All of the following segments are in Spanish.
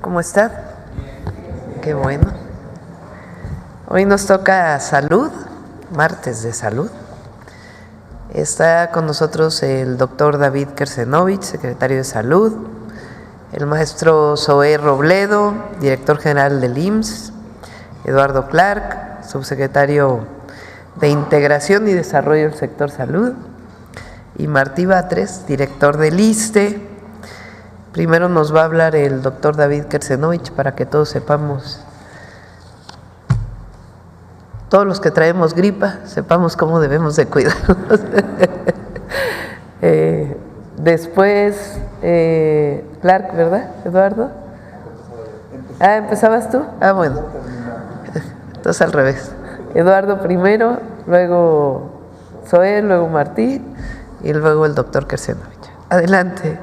¿Cómo está? Qué bueno. Hoy nos toca salud, martes de salud. Está con nosotros el doctor David Kersenovich, secretario de Salud, el maestro Zoé Robledo, director general del IMSS, Eduardo Clark, subsecretario de Integración y Desarrollo del Sector Salud, y Martí Batres, director del ISSSTE. Primero nos va a hablar el doctor David Kersenovich para que todos sepamos, todos los que traemos gripa, sepamos cómo debemos de cuidarnos. Después, Clark, ¿verdad, Eduardo? ¿Empezabas tú? Bueno. Entonces al revés. Eduardo primero, luego Zoé, luego Martí y luego el doctor Kersenovich. Adelante.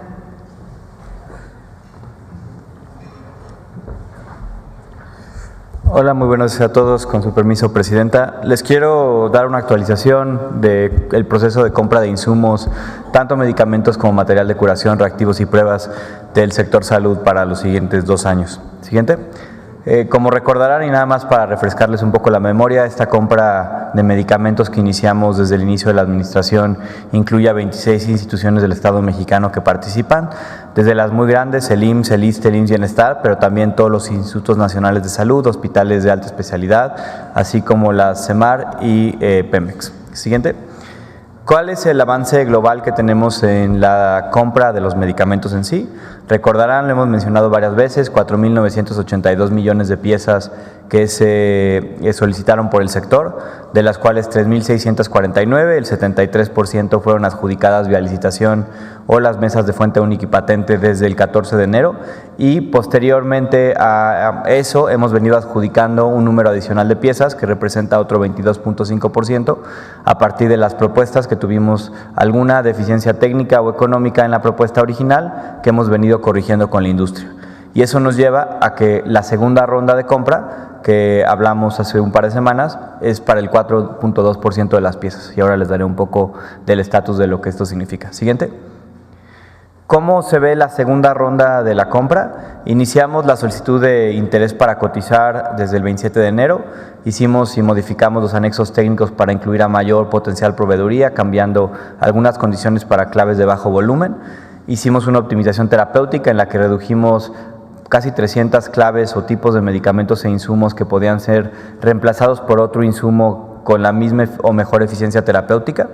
Hola, muy buenos días a todos. Con su permiso, Presidenta. Les quiero dar una actualización del proceso de compra de insumos, tanto medicamentos como material de curación, reactivos y pruebas del sector salud para los siguientes 2 años. Siguiente. Como recordarán, y nada más para refrescarles un poco la memoria, esta compra de medicamentos que iniciamos desde el inicio de la administración incluye a 26 instituciones del Estado mexicano que participan, desde las muy grandes, el IMSS, el ISSSTE, el IMSS Bienestar, pero también todos los institutos nacionales de salud, hospitales de alta especialidad, así como la CEMAR y Pemex. Siguiente. ¿Cuál es el avance global que tenemos en la compra de los medicamentos en sí? Recordarán, lo hemos mencionado varias veces, 4.982 millones de piezas que se solicitaron por el sector, de las cuales 3.649, el 73% fueron adjudicadas vía licitación o las mesas de fuente única y patente desde el 14 de enero y posteriormente a eso hemos venido adjudicando un número adicional de piezas que representa otro 22.5% a partir de las propuestas que tuvimos alguna deficiencia técnica o económica en la propuesta original que hemos venido corrigiendo con la industria. Y eso nos lleva a que la segunda ronda de compra que hablamos hace un par de semanas es para el 4.2% de las piezas y ahora les daré un poco del estatus de lo que esto significa. Siguiente. ¿Cómo se ve la segunda ronda de la compra? Iniciamos la solicitud de interés para cotizar desde el 27 de enero. Hicimos y modificamos los anexos técnicos para incluir a mayor potencial proveeduría, cambiando algunas condiciones para claves de bajo volumen. Hicimos una optimización terapéutica en la que redujimos casi 300 claves o tipos de medicamentos e insumos que podían ser reemplazados por otro insumo con la misma o mejor eficiencia terapéutica.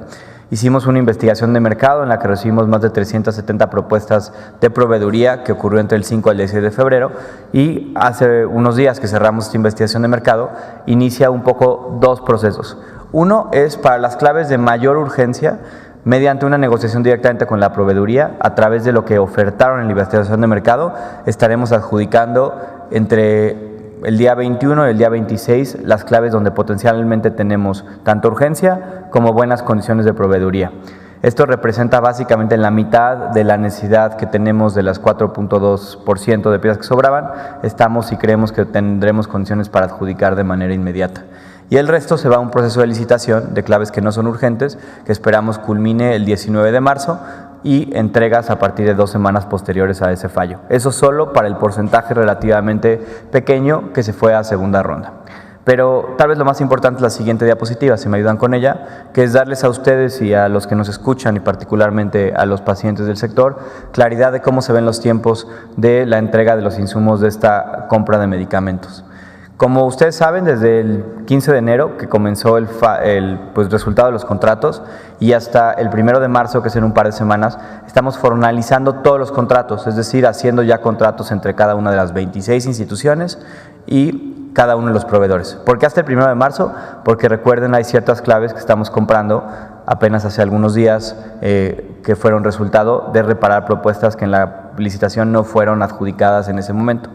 Hicimos una investigación de mercado en la que recibimos más de 370 propuestas de proveeduría que ocurrió entre el 5 al 16 de febrero y hace unos días que cerramos esta investigación de mercado, inicia un poco 2 procesos. Uno es para las claves de mayor urgencia, mediante una negociación directamente con la proveeduría, a través de lo que ofertaron en la investigación de mercado, estaremos adjudicando entre el día 21 y el día 26 las claves donde potencialmente tenemos tanto urgencia como buenas condiciones de proveeduría. Esto representa básicamente la mitad de la necesidad que tenemos de las 4.2% de piezas que sobraban. Estamos y creemos que tendremos condiciones para adjudicar de manera inmediata. Y el resto se va a un proceso de licitación de claves que no son urgentes, que esperamos culmine el 19 de marzo y entregas a partir de 2 semanas posteriores a ese fallo. Eso solo para el porcentaje relativamente pequeño que se fue a segunda ronda. Pero tal vez lo más importante es la siguiente diapositiva, si me ayudan con ella, que es darles a ustedes y a los que nos escuchan y particularmente a los pacientes del sector, claridad de cómo se ven los tiempos de la entrega de los insumos de esta compra de medicamentos. Como ustedes saben, desde el 15 de enero que comenzó el resultado de los contratos y hasta el 1 de marzo, que es en un par de semanas, estamos formalizando todos los contratos, es decir, haciendo ya contratos entre cada una de las 26 instituciones y cada uno de los proveedores. ¿Por qué hasta el 1 de marzo? Porque recuerden, hay ciertas claves que estamos comprando apenas hace algunos días que fueron resultado de reparar propuestas que en la licitación no fueron adjudicadas en ese momento.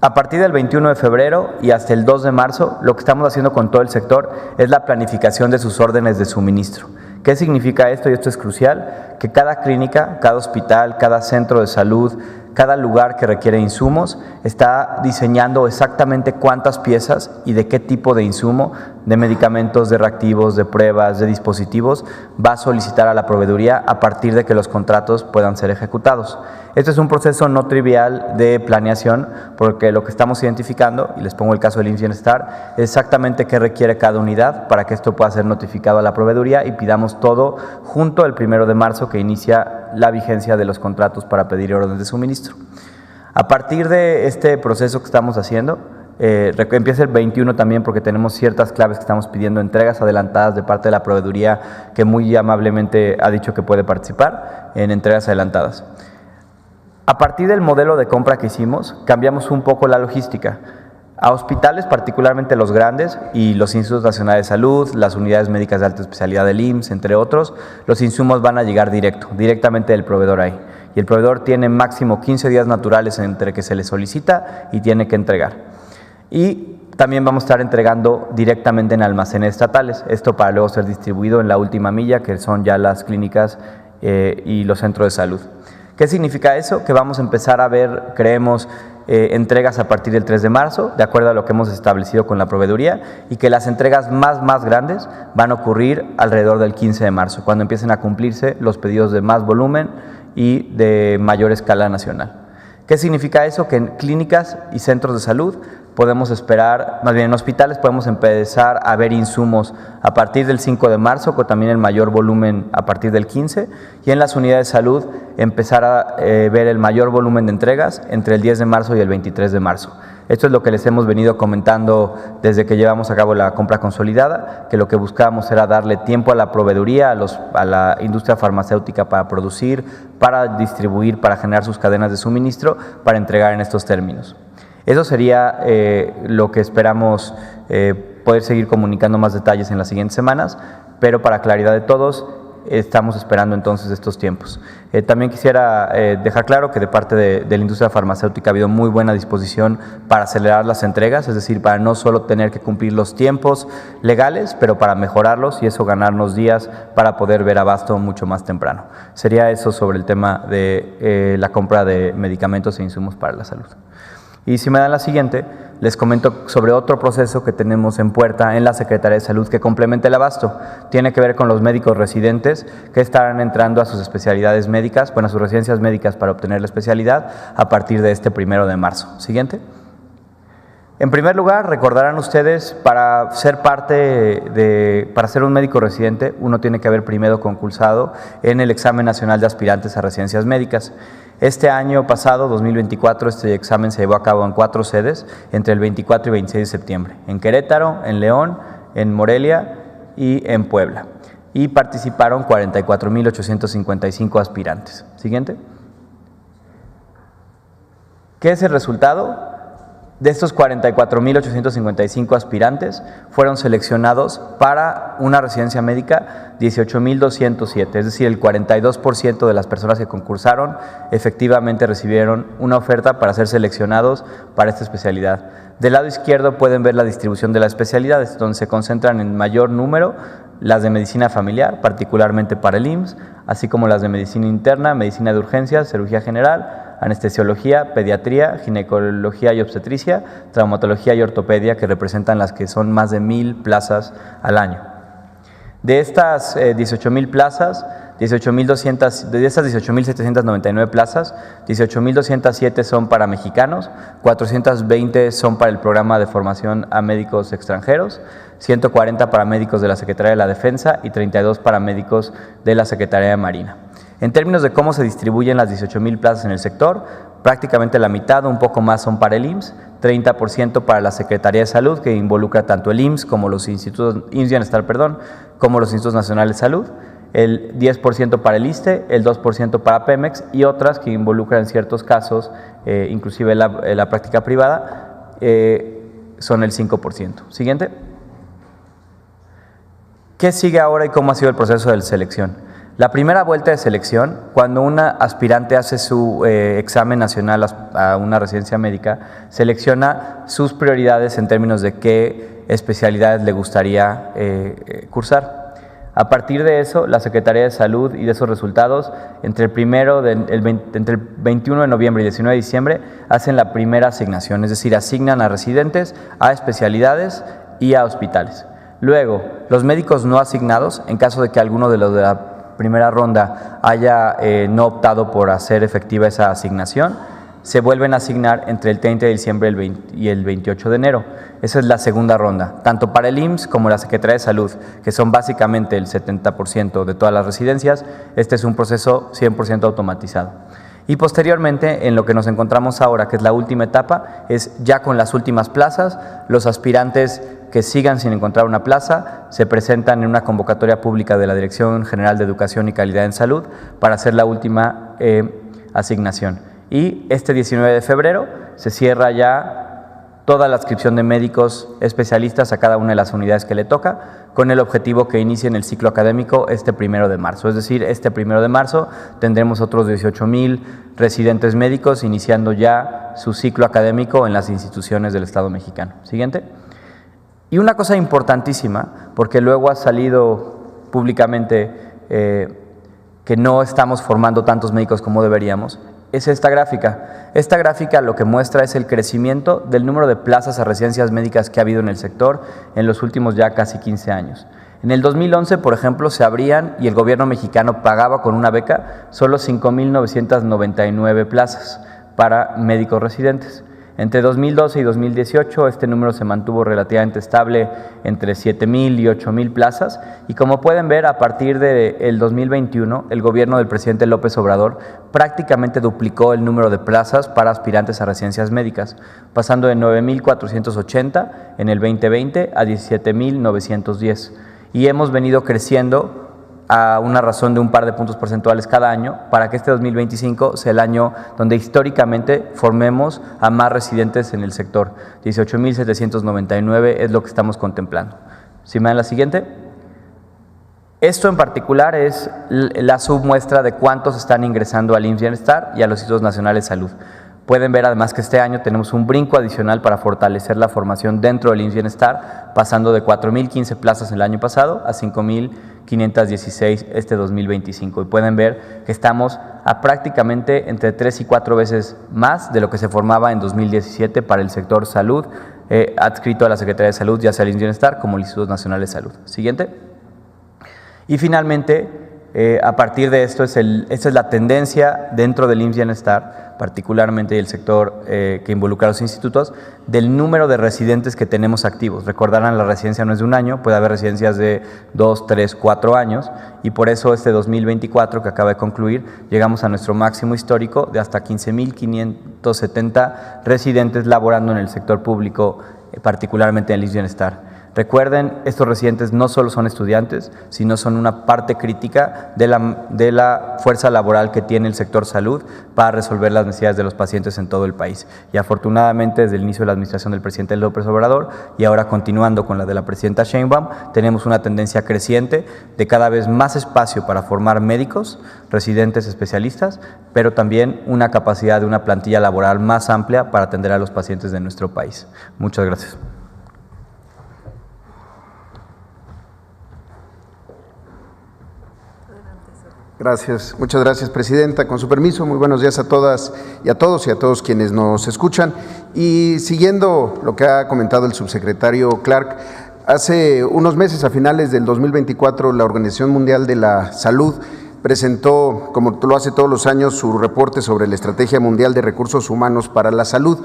A partir del 21 de febrero y hasta el 2 de marzo, lo que estamos haciendo con todo el sector es la planificación de sus órdenes de suministro. ¿Qué significa esto? Y esto es crucial, que cada clínica, cada hospital, cada centro de salud, cada lugar que requiere insumos está diseñando exactamente cuántas piezas y de qué tipo de insumo, de medicamentos, de reactivos, de pruebas, de dispositivos, va a solicitar a la proveeduría a partir de que los contratos puedan ser ejecutados. Este es un proceso no trivial de planeación, porque lo que estamos identificando, y les pongo el caso del IMSS Bienestar, es exactamente qué requiere cada unidad para que esto pueda ser notificado a la proveeduría y pidamos todo junto al 1 de marzo, que inicia la vigencia de los contratos para pedir órdenes de suministro. A partir de este proceso que estamos haciendo, empieza el 21 también, porque tenemos ciertas claves que estamos pidiendo, entregas adelantadas de parte de la proveeduría, que muy amablemente ha dicho que puede participar en entregas adelantadas. A partir del modelo de compra que hicimos, cambiamos un poco la logística. A hospitales, particularmente los grandes, y los institutos nacionales de salud, las unidades médicas de alta especialidad del IMSS, entre otros, los insumos van a llegar directamente del proveedor ahí. Y el proveedor tiene máximo 15 días naturales entre que se le solicita y tiene que entregar. Y también vamos a estar entregando directamente en almacenes estatales, esto para luego ser distribuido en la última milla, que son ya las clínicas y los centros de salud. ¿Qué significa eso? Que vamos a empezar a ver, creemos, entregas a partir del 3 de marzo, de acuerdo a lo que hemos establecido con la proveeduría, y que las entregas más grandes van a ocurrir alrededor del 15 de marzo, cuando empiecen a cumplirse los pedidos de más volumen y de mayor escala nacional. ¿Qué significa eso? Que en clínicas y centros de salud podemos esperar, más bien en hospitales podemos empezar a ver insumos a partir del 5 de marzo, con también el mayor volumen a partir del 15, y en las unidades de salud empezar a ver el mayor volumen de entregas entre el 10 de marzo y el 23 de marzo. Esto es lo que les hemos venido comentando desde que llevamos a cabo la compra consolidada, que lo que buscábamos era darle tiempo a la proveeduría, a la industria farmacéutica para producir, para distribuir, para generar sus cadenas de suministro, para entregar en estos términos. Eso sería lo que esperamos poder seguir comunicando más detalles en las siguientes semanas, pero para claridad de todos, estamos esperando entonces estos tiempos. También quisiera dejar claro que de parte de la industria farmacéutica ha habido muy buena disposición para acelerar las entregas, es decir, para no solo tener que cumplir los tiempos legales, pero para mejorarlos y eso ganarnos días para poder ver abasto mucho más temprano. Sería eso sobre el tema de la compra de medicamentos e insumos para la salud. Y si me dan la siguiente, les comento sobre otro proceso que tenemos en puerta en la Secretaría de Salud que complementa el abasto. Tiene que ver con los médicos residentes que estarán entrando a sus especialidades médicas, bueno, a sus residencias médicas para obtener la especialidad a partir de este 1 de marzo. Siguiente. En primer lugar, recordarán ustedes, para ser un médico residente, uno tiene que haber primero concursado en el Examen Nacional de Aspirantes a Residencias Médicas. Este año pasado, 2024, este examen se llevó a cabo en 4 sedes, entre el 24 y 26 de septiembre, en Querétaro, en León, en Morelia y en Puebla. Y participaron 44,855 aspirantes. Siguiente. ¿Qué es el resultado? De estos 44,855 aspirantes, fueron seleccionados para una residencia médica 18,207, es decir, el 42% de las personas que concursaron efectivamente recibieron una oferta para ser seleccionados para esta especialidad. Del lado izquierdo pueden ver la distribución de las especialidades, donde se concentran en mayor número las de medicina familiar, particularmente para el IMSS, así como las de medicina interna, medicina de urgencias, cirugía general, anestesiología, pediatría, ginecología y obstetricia, traumatología y ortopedia, que representan las que son más de 1,000 plazas al año. De estas 18,000 plazas, de estas 18,799 plazas, 18,207 son para mexicanos, 420 son para el programa de formación a médicos extranjeros, 140 para médicos de la Secretaría de la Defensa y 32 para médicos de la Secretaría de Marina. En términos de cómo se distribuyen las 18,000 plazas en el sector, prácticamente la mitad o un poco más son para el IMSS, 30% para la Secretaría de Salud, que involucra tanto el IMSS como los institutos, IMSS Bienestar, como los institutos nacionales de salud, el 10% para el ISSSTE, el 2% para Pemex y otras que involucran en ciertos casos, inclusive la práctica privada, son el 5%. Siguiente. ¿Qué sigue ahora y cómo ha sido el proceso de selección? La primera vuelta de selección, cuando una aspirante hace su examen nacional a una residencia médica, selecciona sus prioridades en términos de qué especialidades le gustaría cursar. A partir de eso, la Secretaría de Salud y de esos resultados, entre el 21 de noviembre y 19 de diciembre, hacen la primera asignación, es decir, asignan a residentes, a especialidades y a hospitales. Luego, los médicos no asignados, en caso de que alguno de los de la primera ronda haya no optado por hacer efectiva esa asignación, se vuelven a asignar entre el 30 de diciembre y el 28 de enero. Esa es la segunda ronda, tanto para el IMSS como la Secretaría de Salud, que son básicamente el 70% de todas las residencias. Este es un proceso 100% automatizado. Y posteriormente, en lo que nos encontramos ahora, que es la última etapa, es ya con las últimas plazas, los aspirantes que sigan sin encontrar una plaza se presentan en una convocatoria pública de la Dirección General de Educación y Calidad en Salud para hacer la última asignación. Y este 19 de febrero se cierra ya toda la adscripción de médicos especialistas a cada una de las unidades que le toca, con el objetivo que inicien el ciclo académico este 1 de marzo. Es decir, este 1 de marzo tendremos otros 18,000 residentes médicos iniciando ya su ciclo académico en las instituciones del Estado mexicano. Siguiente. Y una cosa importantísima, porque luego ha salido públicamente que no estamos formando tantos médicos como deberíamos, es esta gráfica. Esta gráfica lo que muestra es el crecimiento del número de plazas a residencias médicas que ha habido en el sector en los últimos ya casi 15 años. En el 2011, por ejemplo, se abrían y el gobierno mexicano pagaba con una beca solo 5,999 plazas para médicos residentes. Entre 2012 y 2018 este número se mantuvo relativamente estable entre 7,000 y 8,000 plazas y como pueden ver a partir del 2021 el gobierno del presidente López Obrador prácticamente duplicó el número de plazas para aspirantes a residencias médicas, pasando de 9,480 en el 2020 a 17,910 y hemos venido creciendo a una razón de un par de puntos porcentuales cada año para que este 2025 sea el año donde históricamente formemos a más residentes en el sector. 18,799 es lo que estamos contemplando. Si me dan la siguiente. Esto en particular es la submuestra de cuántos están ingresando al IMSS Bienestar y a los Institutos Nacionales de Salud. Pueden ver además que este año tenemos un brinco adicional para fortalecer la formación dentro del IMSS Bienestar, pasando de 4,015 plazas el año pasado a 5,516 este 2025. Y pueden ver que estamos a prácticamente entre 3 y 4 veces más de lo que se formaba en 2017 para el sector salud, adscrito a la Secretaría de Salud, ya sea el IMSS Bienestar como el Instituto Nacional de Salud. Siguiente. Y finalmente, a partir de esto, esta es la tendencia dentro del IMSS Bienestar, particularmente el sector que involucra a los institutos, del número de residentes que tenemos activos. Recordarán, la residencia no es de un año, puede haber residencias de 2, 3, 4 años y por eso este 2024 que acaba de concluir, llegamos a nuestro máximo histórico de hasta 15,570 residentes laborando en el sector público, particularmente en el IMSS Bienestar. Recuerden, estos residentes no solo son estudiantes, sino son una parte crítica de la fuerza laboral que tiene el sector salud para resolver las necesidades de los pacientes en todo el país. Y afortunadamente, desde el inicio de la administración del presidente López Obrador y ahora continuando con la de la presidenta Sheinbaum, tenemos una tendencia creciente de cada vez más espacio para formar médicos, residentes especialistas, pero también una capacidad de una plantilla laboral más amplia para atender a los pacientes de nuestro país. Muchas gracias. Gracias, muchas gracias, presidenta. Con su permiso, muy buenos días a todas y a todos quienes nos escuchan. Y siguiendo lo que ha comentado el subsecretario Clark, hace unos meses, a finales del 2024, la Organización Mundial de la Salud presentó, como lo hace todos los años, su reporte sobre la Estrategia Mundial de Recursos Humanos para la Salud.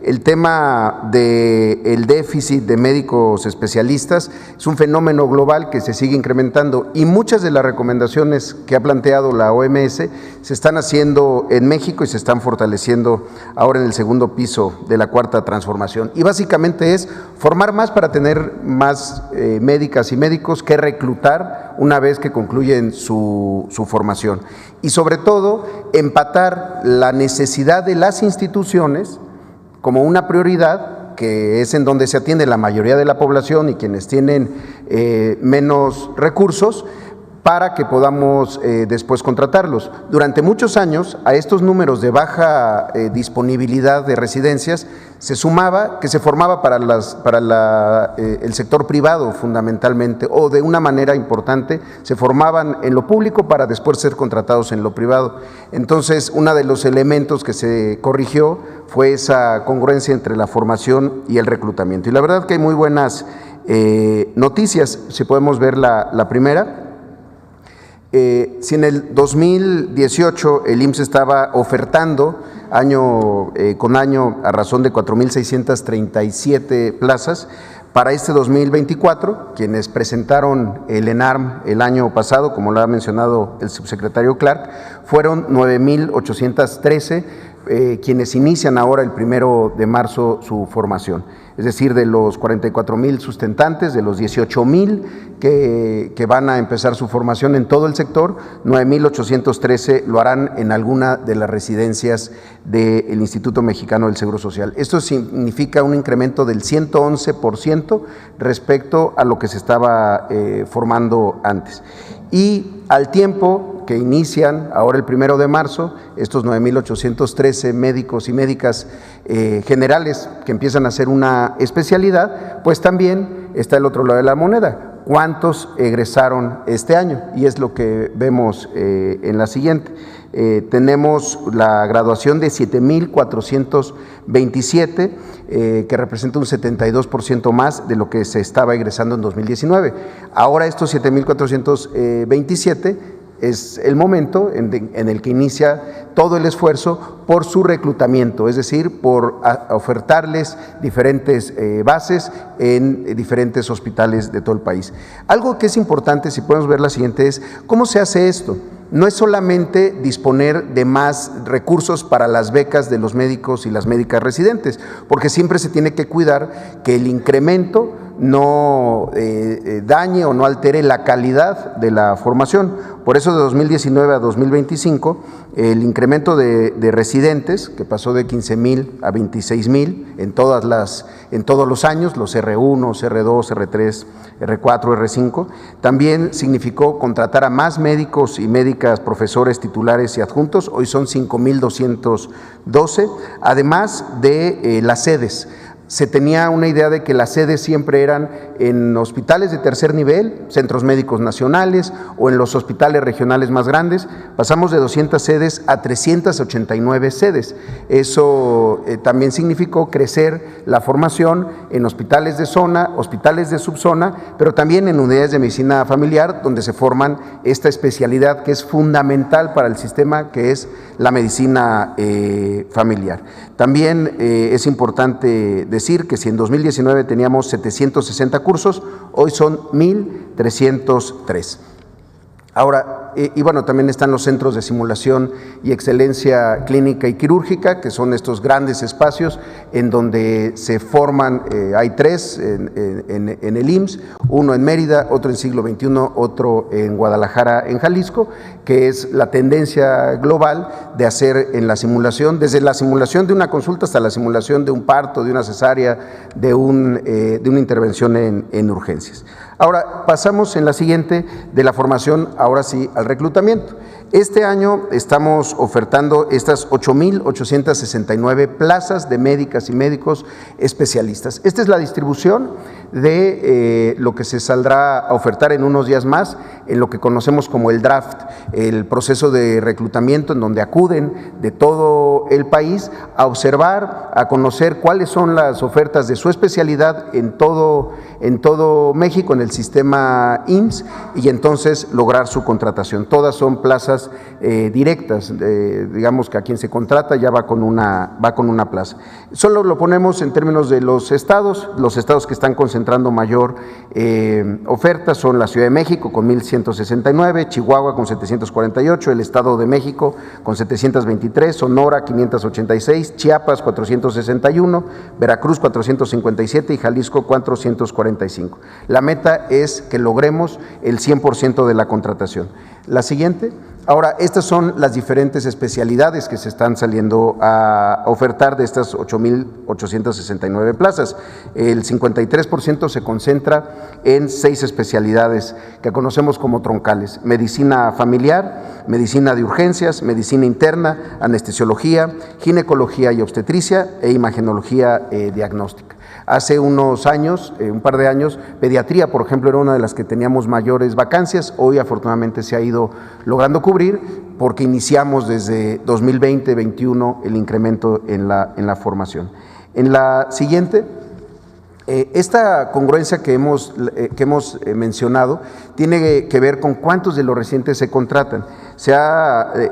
El tema del déficit de médicos especialistas es un fenómeno global que se sigue incrementando y muchas de las recomendaciones que ha planteado la OMS se están haciendo en México y se están fortaleciendo ahora en el segundo piso de la cuarta transformación. Y básicamente es formar más para tener más médicas y médicos que reclutar una vez que concluyen su formación. Y sobre todo, empatar la necesidad de las instituciones como una prioridad, que es en donde se atiende la mayoría de la población y quienes tienen menos recursos, para que podamos después contratarlos. Durante muchos años, a estos números de baja disponibilidad de residencias se sumaba que se formaba para el sector privado fundamentalmente, o de una manera importante se formaban en lo público para después ser contratados en lo privado. Entonces, uno de los elementos que se corrigió fue esa congruencia entre la formación y el reclutamiento. Y la verdad que hay muy buenas noticias. Si podemos ver la primera. Si en el 2018 el IMSS estaba ofertando año con año a razón de 4,637 plazas, para este 2024, quienes presentaron el ENARM el año pasado, como lo ha mencionado el subsecretario Clark, fueron 9,813 quienes inician ahora el 1 de marzo su formación. Es decir, de los 44,000 sustentantes, de los 18,000 que van a empezar su formación en todo el sector, 9,813 lo harán en alguna de las residencias del Instituto Mexicano del Seguro Social. Esto significa un incremento del 111% respecto a lo que se estaba formando antes. Y al tiempo que inician ahora el 1 de marzo, estos 9,813 médicos y médicas generales que empiezan a hacer una especialidad, pues también está el otro lado de la moneda. ¿Cuántos egresaron este año? Y es lo que vemos en la siguiente. Tenemos la graduación de 7,427, que representa un 72% más de lo que se estaba egresando en 2019. Ahora estos 7,427 es el momento en el que inicia todo el esfuerzo por su reclutamiento, es decir, por ofertarles diferentes bases en diferentes hospitales de todo el país. Algo que es importante, si podemos ver la siguiente, es cómo se hace esto. No es solamente disponer de más recursos para las becas de los médicos y las médicas residentes, porque siempre se tiene que cuidar que el incremento no dañe o no altere la calidad de la formación. Por eso de 2019 a 2025, el incremento de residentes, que pasó de 15,000 a 26,000 en todos los años, los R1, R2, R3, R4, R5, también significó contratar a más médicos y médicas, profesores, titulares y adjuntos. Hoy son 5,212, además de las sedes. Se tenía una idea de que las sedes siempre eran en hospitales de tercer nivel, centros médicos nacionales o en los hospitales regionales más grandes. Pasamos de 200 sedes a 389 sedes. Eso también significó crecer la formación en hospitales de zona, hospitales de subzona, pero también en unidades de medicina familiar, donde se forman esta especialidad que es fundamental para el sistema, que es la medicina familiar. También es importante decir que si en 2019 teníamos 760 cursos, hoy son 1,303. Ahora, y bueno, también están los centros de simulación y excelencia clínica y quirúrgica, que son estos grandes espacios en donde se forman, hay 3 en el IMSS, uno en Mérida, otro en Siglo XXI, otro en Guadalajara, en Jalisco, que es la tendencia global de hacer en la simulación, desde la simulación de una consulta hasta la simulación de un parto, de una cesárea, de una intervención en urgencias. Ahora, pasamos en la siguiente de la formación, ahora sí, al reclutamiento. Este año estamos ofertando estas 8,869 plazas de médicas y médicos especialistas. Esta es la distribución de lo que se saldrá a ofertar en unos días más, en lo que conocemos como el draft, el proceso de reclutamiento en donde acuden de todo el país a observar, a conocer cuáles son las ofertas de su especialidad en todo México, en el sistema IMSS, y entonces lograr su contratación. Todas son plazas directas, digamos que a quien se contrata ya va con una plaza. Solo lo ponemos en términos de los estados que están concentrando mayor oferta son la Ciudad de México con 1,169, Chihuahua con 748, el Estado de México con 723, Sonora 586, Chiapas 461, Veracruz 457 y Jalisco 445. La meta es que logremos el 100% de la contratación. La siguiente, Ahora, estas son las diferentes especialidades que se están saliendo a ofertar de estas 8,869 plazas. El 53% se concentra en 6 especialidades que conocemos como troncales: medicina familiar, medicina de urgencias, medicina interna, anestesiología, ginecología y obstetricia e imagenología diagnóstica. Hace unos años, un par de años, pediatría, por ejemplo, era una de las que teníamos mayores vacancias. Hoy, afortunadamente, se ha ido logrando cubrir porque iniciamos desde 2020-21 el incremento en la formación. En la siguiente, esta congruencia que hemos mencionado tiene que ver con cuántos de los residentes se contratan.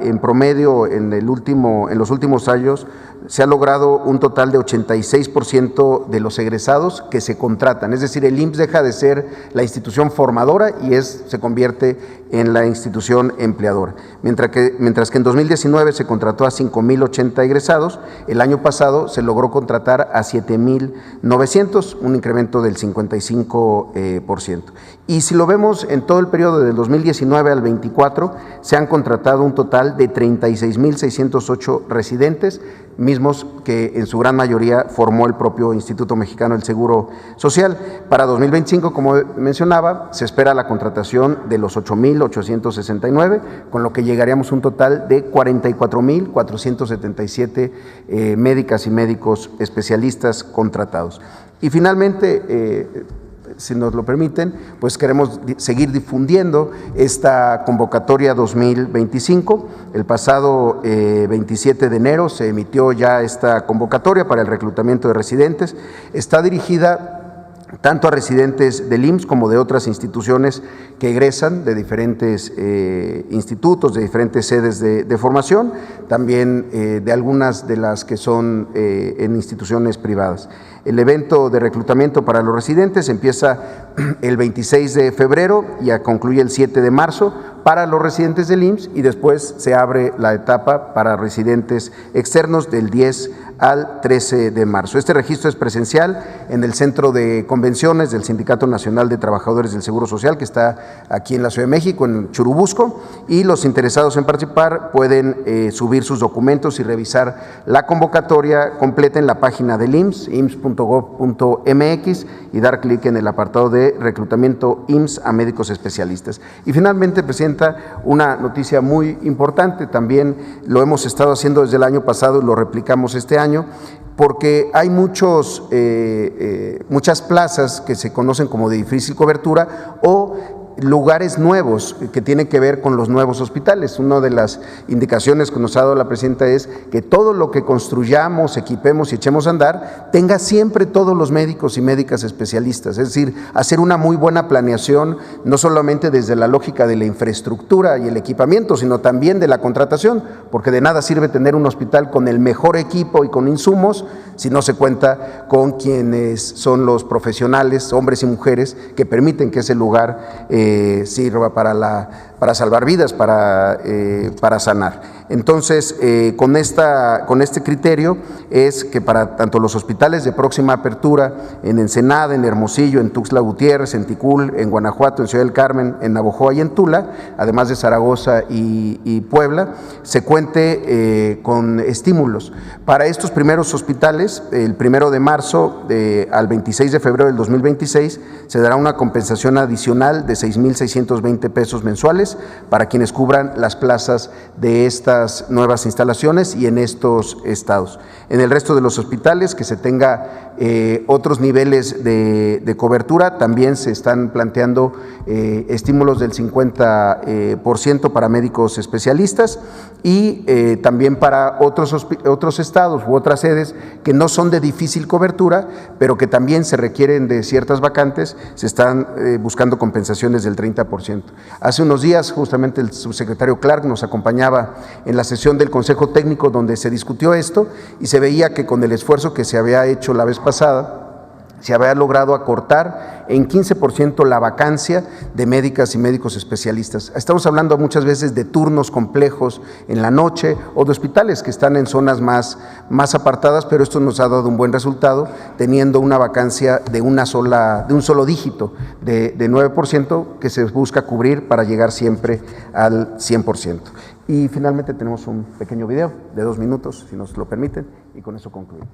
En promedio, en los últimos años, se ha logrado un total de 86% de los egresados que se contratan. Es decir, el IMSS deja de ser la institución formadora y se convierte en la institución empleadora. Mientras que en 2019 se contrató a 5,080 egresados, el año pasado se logró contratar a 7,900, un incremento del 55%. Y si lo vemos en todo el periodo del 2019 al 24, se han contratado un total de 36,608 residentes, mismos que en su gran mayoría formó el propio Instituto Mexicano del Seguro Social. Para 2025, como mencionaba, se espera la contratación de los 8,869, con lo que llegaríamos a un total de 44,477 médicas y médicos especialistas contratados. Y finalmente, si nos lo permiten, pues queremos seguir difundiendo esta convocatoria 2025. El pasado 27 de enero se emitió ya esta convocatoria para el reclutamiento de residentes. Está dirigida tanto a residentes del IMSS como de otras instituciones que egresan de diferentes institutos, de diferentes sedes de formación, también de algunas de las que son en instituciones privadas. El evento de reclutamiento para los residentes empieza el 26 de febrero y concluye el 7 de marzo para los residentes del IMSS, y después se abre la etapa para residentes externos del 10 al 13 de marzo. Este registro es presencial en el Centro de Convenciones del Sindicato Nacional de Trabajadores del Seguro Social, que está aquí en la Ciudad de México, en Churubusco, y los interesados en participar pueden subir sus documentos y revisar la convocatoria completa en la página del IMSS, ims.gov.mx, y dar clic en el apartado de reclutamiento IMSS a médicos especialistas. Y finalmente presenta una noticia muy importante, también lo hemos estado haciendo desde el año pasado y lo replicamos este año, porque hay muchas plazas que se conocen como de difícil cobertura o lugares nuevos que tienen que ver con los nuevos hospitales. Una de las indicaciones que nos ha dado la presidenta es que todo lo que construyamos, equipemos y echemos a andar tenga siempre todos los médicos y médicas especialistas, es decir, hacer una muy buena planeación, no solamente desde la lógica de la infraestructura y el equipamiento, sino también de la contratación, porque de nada sirve tener un hospital con el mejor equipo y con insumos si no se cuenta con quienes son los profesionales, hombres y mujeres, que permiten que ese lugar sirva para salvar vidas, para sanar. Entonces, con este criterio es que para tanto los hospitales de próxima apertura en Ensenada, en Hermosillo, en Tuxtla Gutiérrez, en Ticul, en Guanajuato, en Ciudad del Carmen, en Navojoa y en Tula, además de Zaragoza y Puebla, se cuente con estímulos. Para estos primeros hospitales, el 1 de marzo al 26 de febrero del 2026, se dará una compensación adicional de 6,620 pesos mensuales para quienes cubran las plazas de estas nuevas instalaciones y en estos estados. En el resto de los hospitales que se tenga otros niveles de cobertura, también se están planteando estímulos del 50% para médicos especialistas y también para otros estados u otras sedes que no son de difícil cobertura, pero que también se requieren de ciertas vacantes, se están buscando compensaciones del 30%. Hace unos días, justamente el subsecretario Clark nos acompañaba en la sesión del Consejo Técnico donde se discutió esto y se veía que con el esfuerzo que se había hecho la vez pasada, se había logrado acortar en 15% la vacancia de médicas y médicos especialistas. Estamos hablando muchas veces de turnos complejos en la noche o de hospitales que están en zonas más apartadas, pero esto nos ha dado un buen resultado, teniendo una vacancia de un solo dígito de 9% que se busca cubrir para llegar siempre al 100%. Y finalmente tenemos un pequeño video de 2 minutos, si nos lo permiten, y con eso concluimos.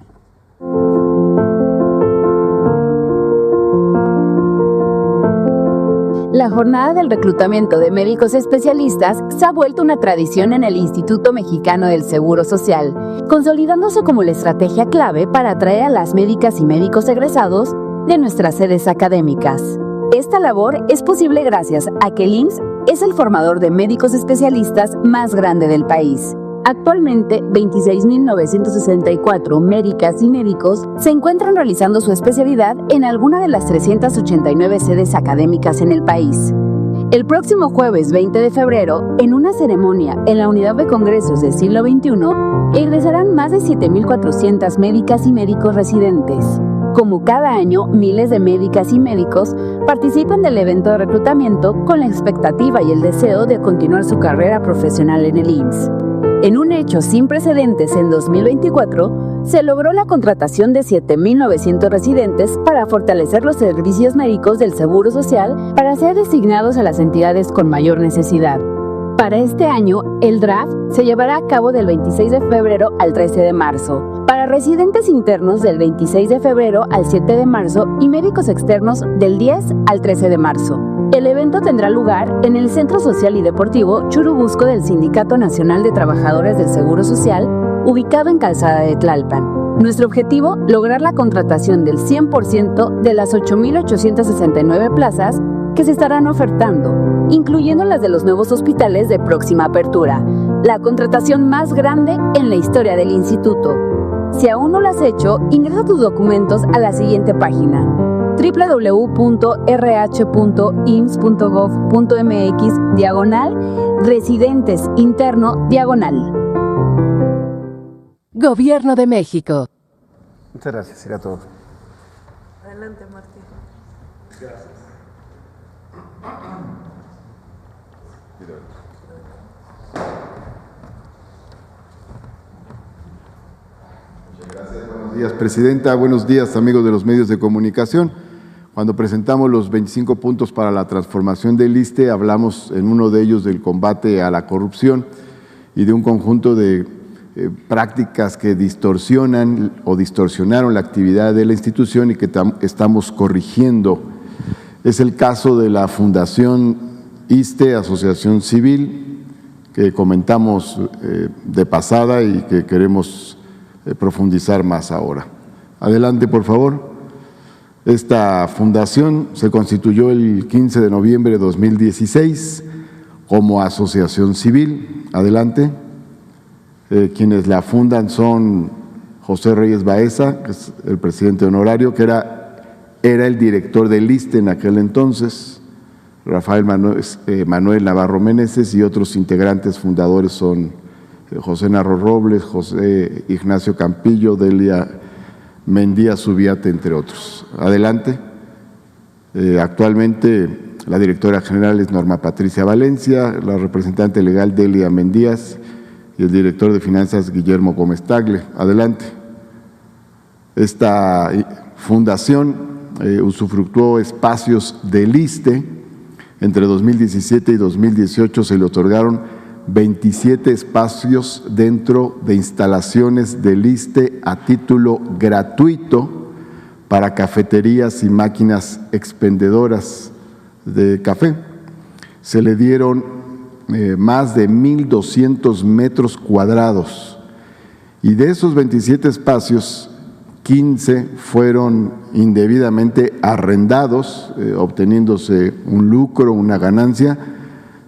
La jornada del reclutamiento de médicos especialistas se ha vuelto una tradición en el Instituto Mexicano del Seguro Social, consolidándose como la estrategia clave para atraer a las médicas y médicos egresados de nuestras sedes académicas. Esta labor es posible gracias a que el IMSS es el formador de médicos especialistas más grande del país. Actualmente, 26.964 médicas y médicos se encuentran realizando su especialidad en alguna de las 389 sedes académicas en el país. El próximo jueves 20 de febrero, en una ceremonia en la Unidad de Congresos del Siglo XXI, egresarán más de 7.400 médicas y médicos residentes. Como cada año, miles de médicas y médicos participan del evento de reclutamiento con la expectativa y el deseo de continuar su carrera profesional en el IMSS. En un hecho sin precedentes en 2024, se logró la contratación de 7.900 residentes para fortalecer los servicios médicos del Seguro Social para ser designados a las entidades con mayor necesidad. Para este año, el draft se llevará a cabo del 26 de febrero al 13 de marzo, para residentes internos del 26 de febrero al 7 de marzo y médicos externos del 10 al 13 de marzo. El evento tendrá lugar en el Centro Social y Deportivo Churubusco del Sindicato Nacional de Trabajadores del Seguro Social, ubicado en Calzada de Tlalpan. Nuestro objetivo, lograr la contratación del 100% de las 8.869 plazas que se estarán ofertando, incluyendo las de los nuevos hospitales de próxima apertura, la contratación más grande en la historia del instituto. Si aún no lo has hecho, ingresa tus documentos a la siguiente página: www.rh.ims.gov.mx/residentes interno/. Gobierno de México. Muchas gracias, sería todo. Adelante, Martín. Gracias. Muchas gracias. Buenos días, Presidenta. Buenos días, amigos de los medios de comunicación. Cuando presentamos los 25 puntos para la transformación del ISSSTE, hablamos en uno de ellos del combate a la corrupción y de un conjunto de prácticas que distorsionan o distorsionaron la actividad de la institución y que estamos corrigiendo. Es el caso de la Fundación ISSSTE, Asociación Civil, que comentamos de pasada y que queremos profundizar más ahora. Adelante, por favor. Esta fundación se constituyó el 15 de noviembre de 2016 como asociación civil. Adelante. Quienes la fundan son José Reyes Baeza, que es el presidente honorario, que era el director del ISSSTE en aquel entonces, Rafael Manuel Navarro Meneses, y otros integrantes fundadores son José Narro Robles, José Ignacio Campillo, Delia Mendía Subiate, entre otros. Adelante. Actualmente la directora general es Norma Patricia Valencia, la representante legal Delia Mendías y el director de finanzas Guillermo Gómez Tagle. Adelante. Esta fundación usufructuó espacios del ISSSTE. Entre 2017 y 2018 se le otorgaron 27 espacios dentro de instalaciones del ISSSTE a título gratuito para cafeterías y máquinas expendedoras de café. Se le dieron más de 1.200 metros cuadrados y de esos 27 espacios, 15 fueron indebidamente arrendados, obteniéndose un lucro, una ganancia,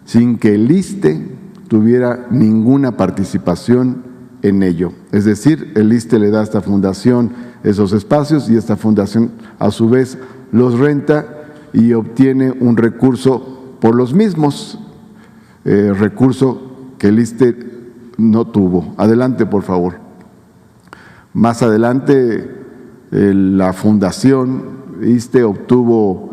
sin que el ISSSTE tuviera ninguna participación en ello. Es decir, el ISSSTE le da a esta fundación esos espacios y esta fundación a su vez los renta y obtiene un recurso por los mismos, recurso que el ISSSTE no tuvo. Adelante, por favor. Más adelante La Fundación ISSSTE obtuvo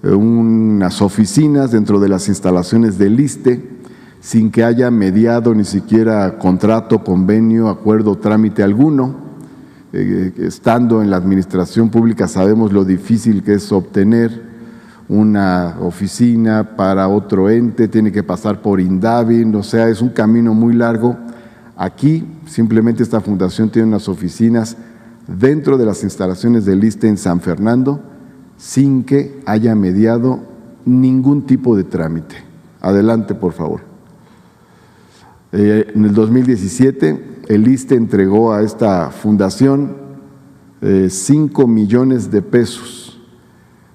unas oficinas dentro de las instalaciones del ISSSTE sin que haya mediado ni siquiera contrato, convenio, acuerdo, trámite alguno. Estando en la administración pública sabemos lo difícil que es obtener una oficina para otro ente, tiene que pasar por INDAVI, o sea, es un camino muy largo. Aquí simplemente esta fundación tiene unas oficinas dentro de las instalaciones del ISSSTE en San Fernando sin que haya mediado ningún tipo de trámite. Adelante, por favor. En el 2017, el ISSSTE entregó a esta fundación 5 millones de pesos.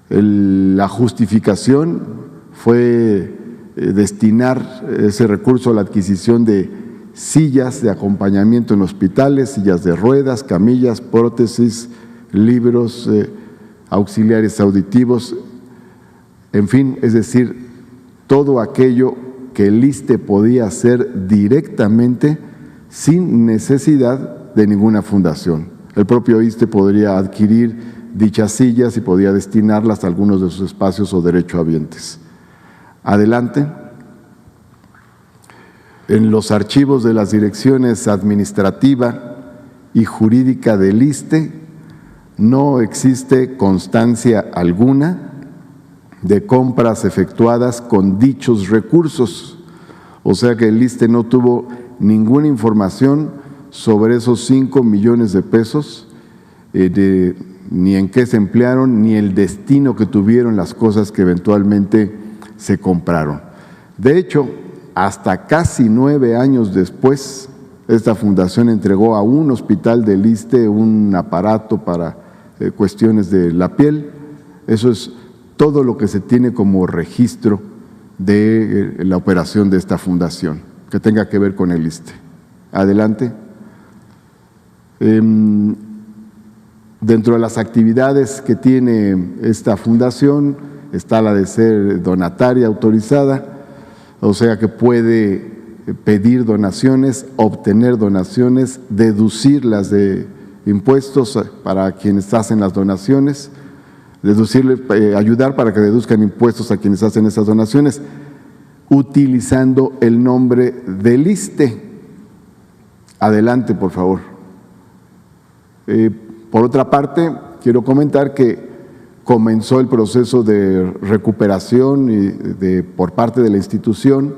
La justificación fue destinar ese recurso a la adquisición de sillas de acompañamiento en hospitales, sillas de ruedas, camillas, prótesis, libros, auxiliares auditivos, en fin, es decir, todo aquello que el ISSSTE podía hacer directamente sin necesidad de ninguna fundación. El propio ISSSTE podría adquirir dichas sillas y podía destinarlas a algunos de sus espacios o derechohabientes. Adelante. En los archivos de las direcciones administrativa y jurídica del ISSSTE no existe constancia alguna de compras efectuadas con dichos recursos, o sea que el ISSSTE no tuvo ninguna información sobre esos 5 millones de pesos, ni en qué se emplearon, ni el destino que tuvieron las cosas que eventualmente se compraron. De hecho, hasta casi 9 años después, esta fundación entregó a un hospital del ISSSTE un aparato para cuestiones de la piel. Eso es todo lo que se tiene como registro de la operación de esta fundación, que tenga que ver con el ISSSTE. Adelante. Dentro de las actividades que tiene esta fundación está la de ser donataria autorizada, o sea que puede pedir donaciones, obtener donaciones, deducirlas de impuestos para quienes hacen las donaciones, ayudar para que deduzcan impuestos a quienes hacen esas donaciones, utilizando el nombre del ISSSTE. Adelante, por favor. Por otra parte, quiero comentar que comenzó el proceso de recuperación por parte de la institución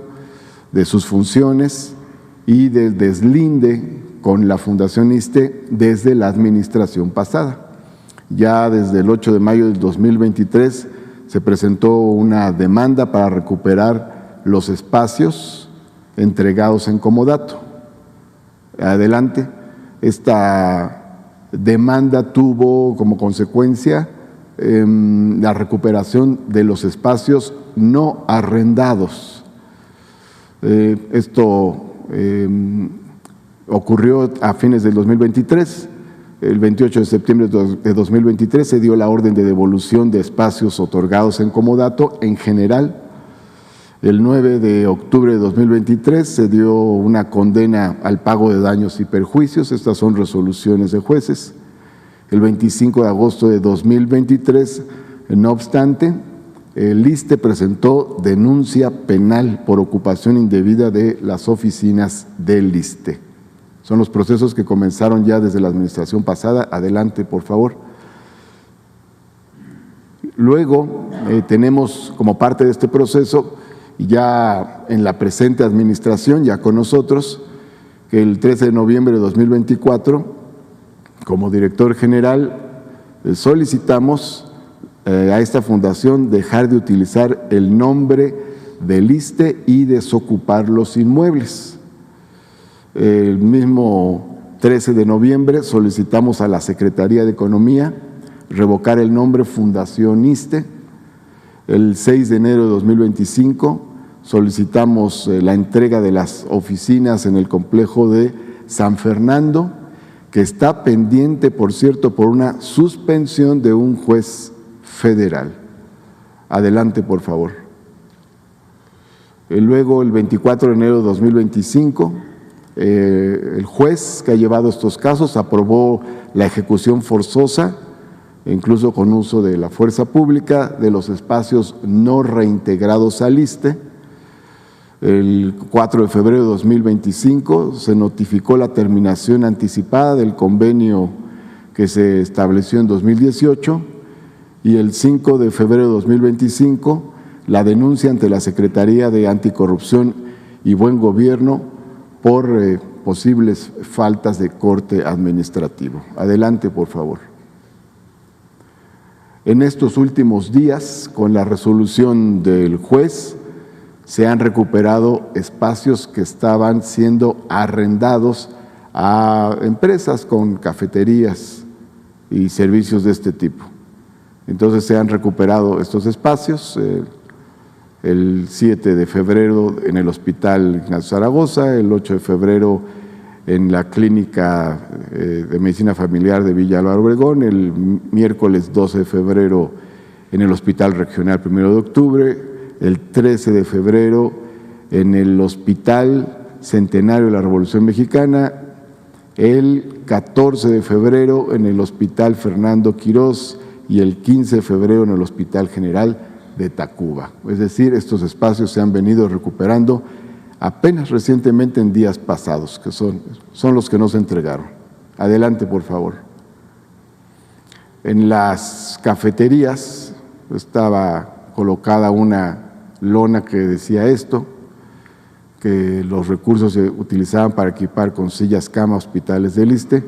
de sus funciones y del deslinde con la Fundación ISSSTE desde la administración pasada. Ya desde el 8 de mayo del 2023 se presentó una demanda para recuperar los espacios entregados en comodato. Adelante. Esta demanda tuvo como consecuencia la recuperación de los espacios no arrendados. Esto ocurrió a fines del 2023. El 28 de septiembre de 2023 se dio la orden de devolución de espacios otorgados en comodato en general. El 9 de octubre de 2023 se dio una condena al pago de daños y perjuicios. Estas son resoluciones de jueces. El 25 de agosto de 2023, no obstante, el ISSSTE presentó denuncia penal por ocupación indebida de las oficinas del ISSSTE. Son los procesos que comenzaron ya desde la administración pasada. Adelante, por favor. Luego tenemos como parte de este proceso, ya en la presente administración, ya con nosotros, que el 13 de noviembre de 2024, como director general, solicitamos a esta fundación dejar de utilizar el nombre del ISSSTE y desocupar los inmuebles. El mismo 13 de noviembre solicitamos a la Secretaría de Economía revocar el nombre Fundación ISSSTE. El 6 de enero de 2025 solicitamos la entrega de las oficinas en el complejo de San Fernando, que está pendiente, por cierto, por una suspensión de un juez federal. Adelante, por favor. Luego, el 24 de enero de 2025, El juez que ha llevado estos casos aprobó la ejecución forzosa, incluso con uso de la fuerza pública, de los espacios no reintegrados al ISSSTE. El 4 de febrero de 2025 se notificó la terminación anticipada del convenio que se estableció en 2018 y el 5 de febrero de 2025 la denuncia ante la Secretaría de Anticorrupción y Buen Gobierno por posibles faltas de corte administrativo. Adelante, por favor. En estos últimos días, con la resolución del juez, se han recuperado espacios que estaban siendo arrendados a empresas con cafeterías y servicios de este tipo. Entonces se han recuperado estos espacios. El 7 de febrero en el Hospital Ignacio Zaragoza, el 8 de febrero en la Clínica de Medicina Familiar de Villa Álvaro Obregón, el miércoles 12 de febrero en el Hospital Regional 1 de octubre, el 13 de febrero en el Hospital Centenario de la Revolución Mexicana, el 14 de febrero en el Hospital Fernando Quirós y el 15 de febrero en el Hospital General de Tacuba. Es decir, estos espacios se han venido recuperando apenas recientemente en días pasados, que son los que no se entregaron. Adelante, por favor. En las cafeterías estaba colocada una lona que decía esto, que los recursos se utilizaban para equipar con sillas cama hospitales del ISSSTE,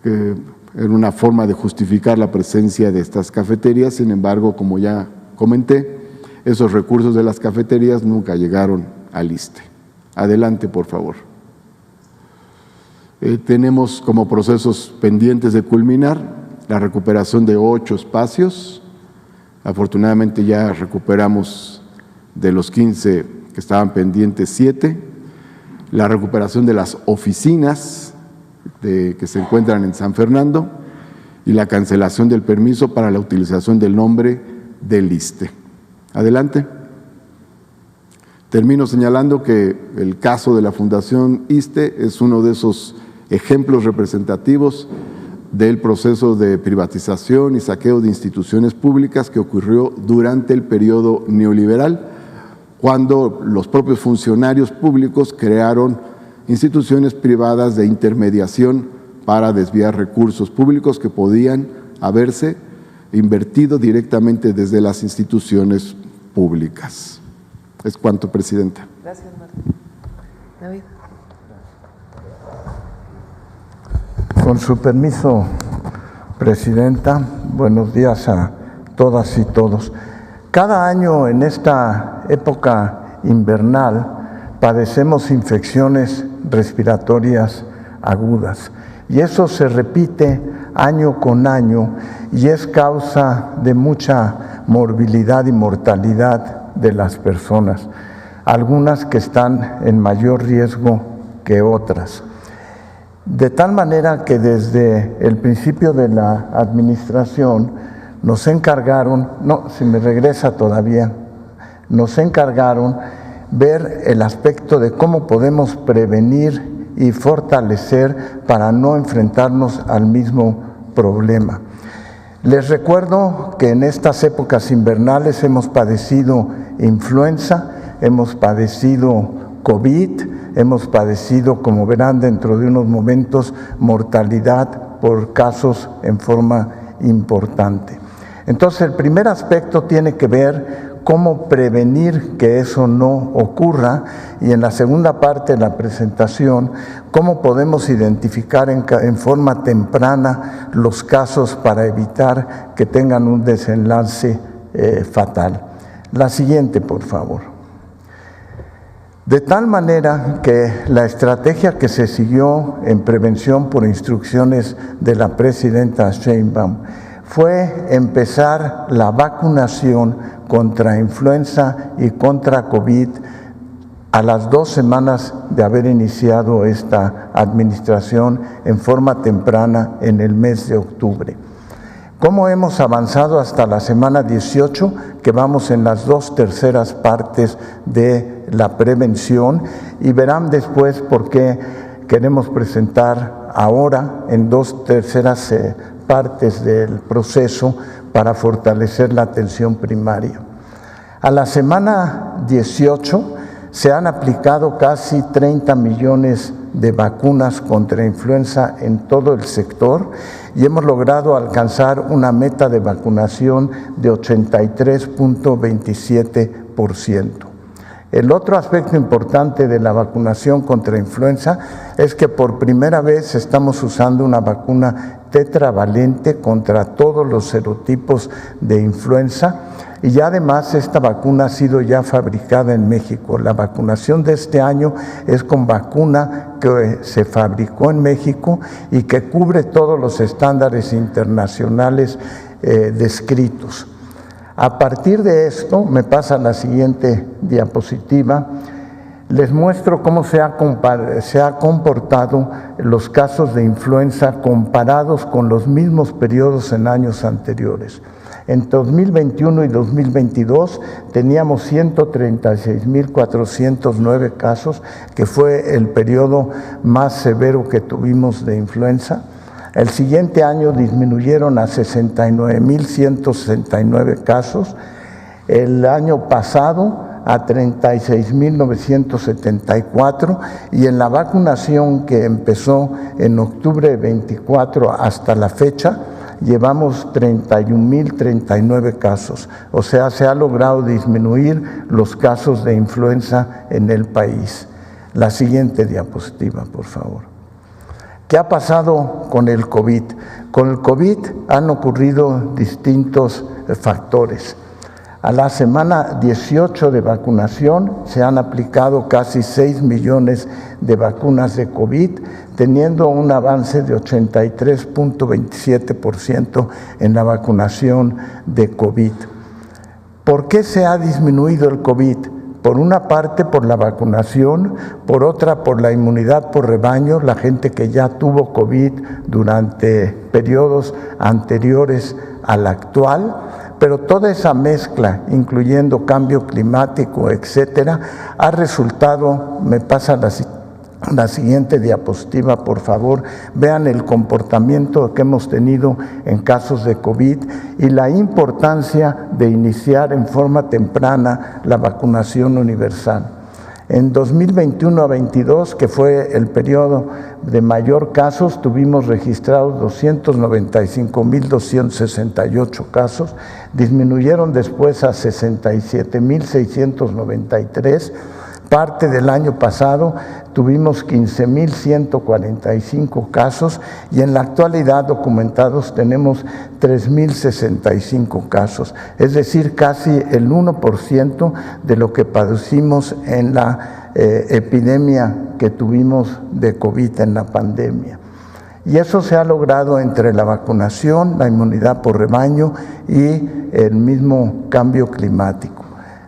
que era una forma de justificar la presencia de estas cafeterías. Sin embargo, como ya comenté, esos recursos de las cafeterías nunca llegaron al ISSSTE. Adelante, por favor. Tenemos como procesos pendientes de culminar la recuperación de 8 espacios. Afortunadamente ya recuperamos de los 15 que estaban pendientes 7. La recuperación de las oficinas que se encuentran en San Fernando y la cancelación del permiso para la utilización del nombre del ISSSTE. Adelante. Termino señalando que el caso de la Fundación ISSSTE es uno de esos ejemplos representativos del proceso de privatización y saqueo de instituciones públicas que ocurrió durante el periodo neoliberal, cuando los propios funcionarios públicos crearon instituciones privadas de intermediación para desviar recursos públicos que podían haberse invertido directamente desde las instituciones públicas. Es cuanto, Presidenta. Gracias, Martín. David. Con su permiso, Presidenta, buenos días a todas y todos. Cada año en esta época invernal padecemos infecciones respiratorias agudas y eso se repite año con año y es causa de mucha morbilidad y mortalidad de las personas, algunas que están en mayor riesgo que otras. De tal manera que desde el principio de la administración nos encargaron, nos encargaron ver el aspecto de cómo podemos prevenir y fortalecer para no enfrentarnos al mismo problema. Les recuerdo que en estas épocas invernales hemos padecido influenza, hemos padecido COVID, hemos padecido, como verán dentro de unos momentos, mortalidad por casos en forma importante. Entonces, el primer aspecto tiene que ver cómo prevenir que eso no ocurra y en la segunda parte de la presentación, cómo podemos identificar en forma temprana los casos para evitar que tengan un desenlace fatal. La siguiente, por favor. De tal manera que la estrategia que se siguió en prevención por instrucciones de la presidenta Sheinbaum fue empezar la vacunación contra influenza y contra COVID a las 2 semanas de haber iniciado esta administración en forma temprana en el mes de octubre. ¿Cómo hemos avanzado hasta la semana 18? Que vamos en las 2/3 partes de la prevención, y verán después por qué queremos presentar ahora en 2/3 partes del proceso para fortalecer la atención primaria. A la semana 18 se han aplicado casi 30 millones de vacunas contra influenza en todo el sector y hemos logrado alcanzar una meta de vacunación de 83.27%. El otro aspecto importante de la vacunación contra influenza es que por primera vez estamos usando una vacuna tetravalente contra todos los serotipos de influenza, y además esta vacuna ha sido ya fabricada en México. La vacunación de este año es con vacuna que se fabricó en México y que cubre todos los estándares internacionales descritos. A partir de esto, me pasa la siguiente diapositiva, les muestro cómo se ha comportado los casos de influenza comparados con los mismos periodos en años anteriores. En 2021 y 2022 teníamos 136.409 casos, que fue el periodo más severo que tuvimos de influenza. El siguiente año disminuyeron a 69.169 casos. El año pasado a 36.974, y en la vacunación que empezó en octubre 24 hasta la fecha, llevamos 31.039 casos, o sea, se ha logrado disminuir los casos de influenza en el país. La siguiente diapositiva, por favor. ¿Qué ha pasado con el COVID? Con el COVID han ocurrido distintos factores. A la semana 18 de vacunación se han aplicado casi 6 millones de vacunas de COVID, teniendo un avance de 83.27% en la vacunación de COVID. ¿Por qué se ha disminuido el COVID? Por una parte por la vacunación, por otra por la inmunidad por rebaño, la gente que ya tuvo COVID durante periodos anteriores al actual, pero toda esa mezcla, incluyendo cambio climático, etcétera, ha resultado, me pasa la siguiente diapositiva, por favor, vean el comportamiento que hemos tenido en casos de COVID y la importancia de iniciar en forma temprana la vacunación universal. En 2021 a 22, que fue el periodo de mayor casos, tuvimos registrados 295.268 casos, disminuyeron después a 67.693. Parte del año pasado tuvimos 15.145 casos y en la actualidad documentados tenemos 3.065 casos, es decir, casi el 1% de lo que padecimos en la epidemia que tuvimos de COVID en la pandemia. Y eso se ha logrado entre la vacunación, la inmunidad por rebaño y el mismo cambio climático.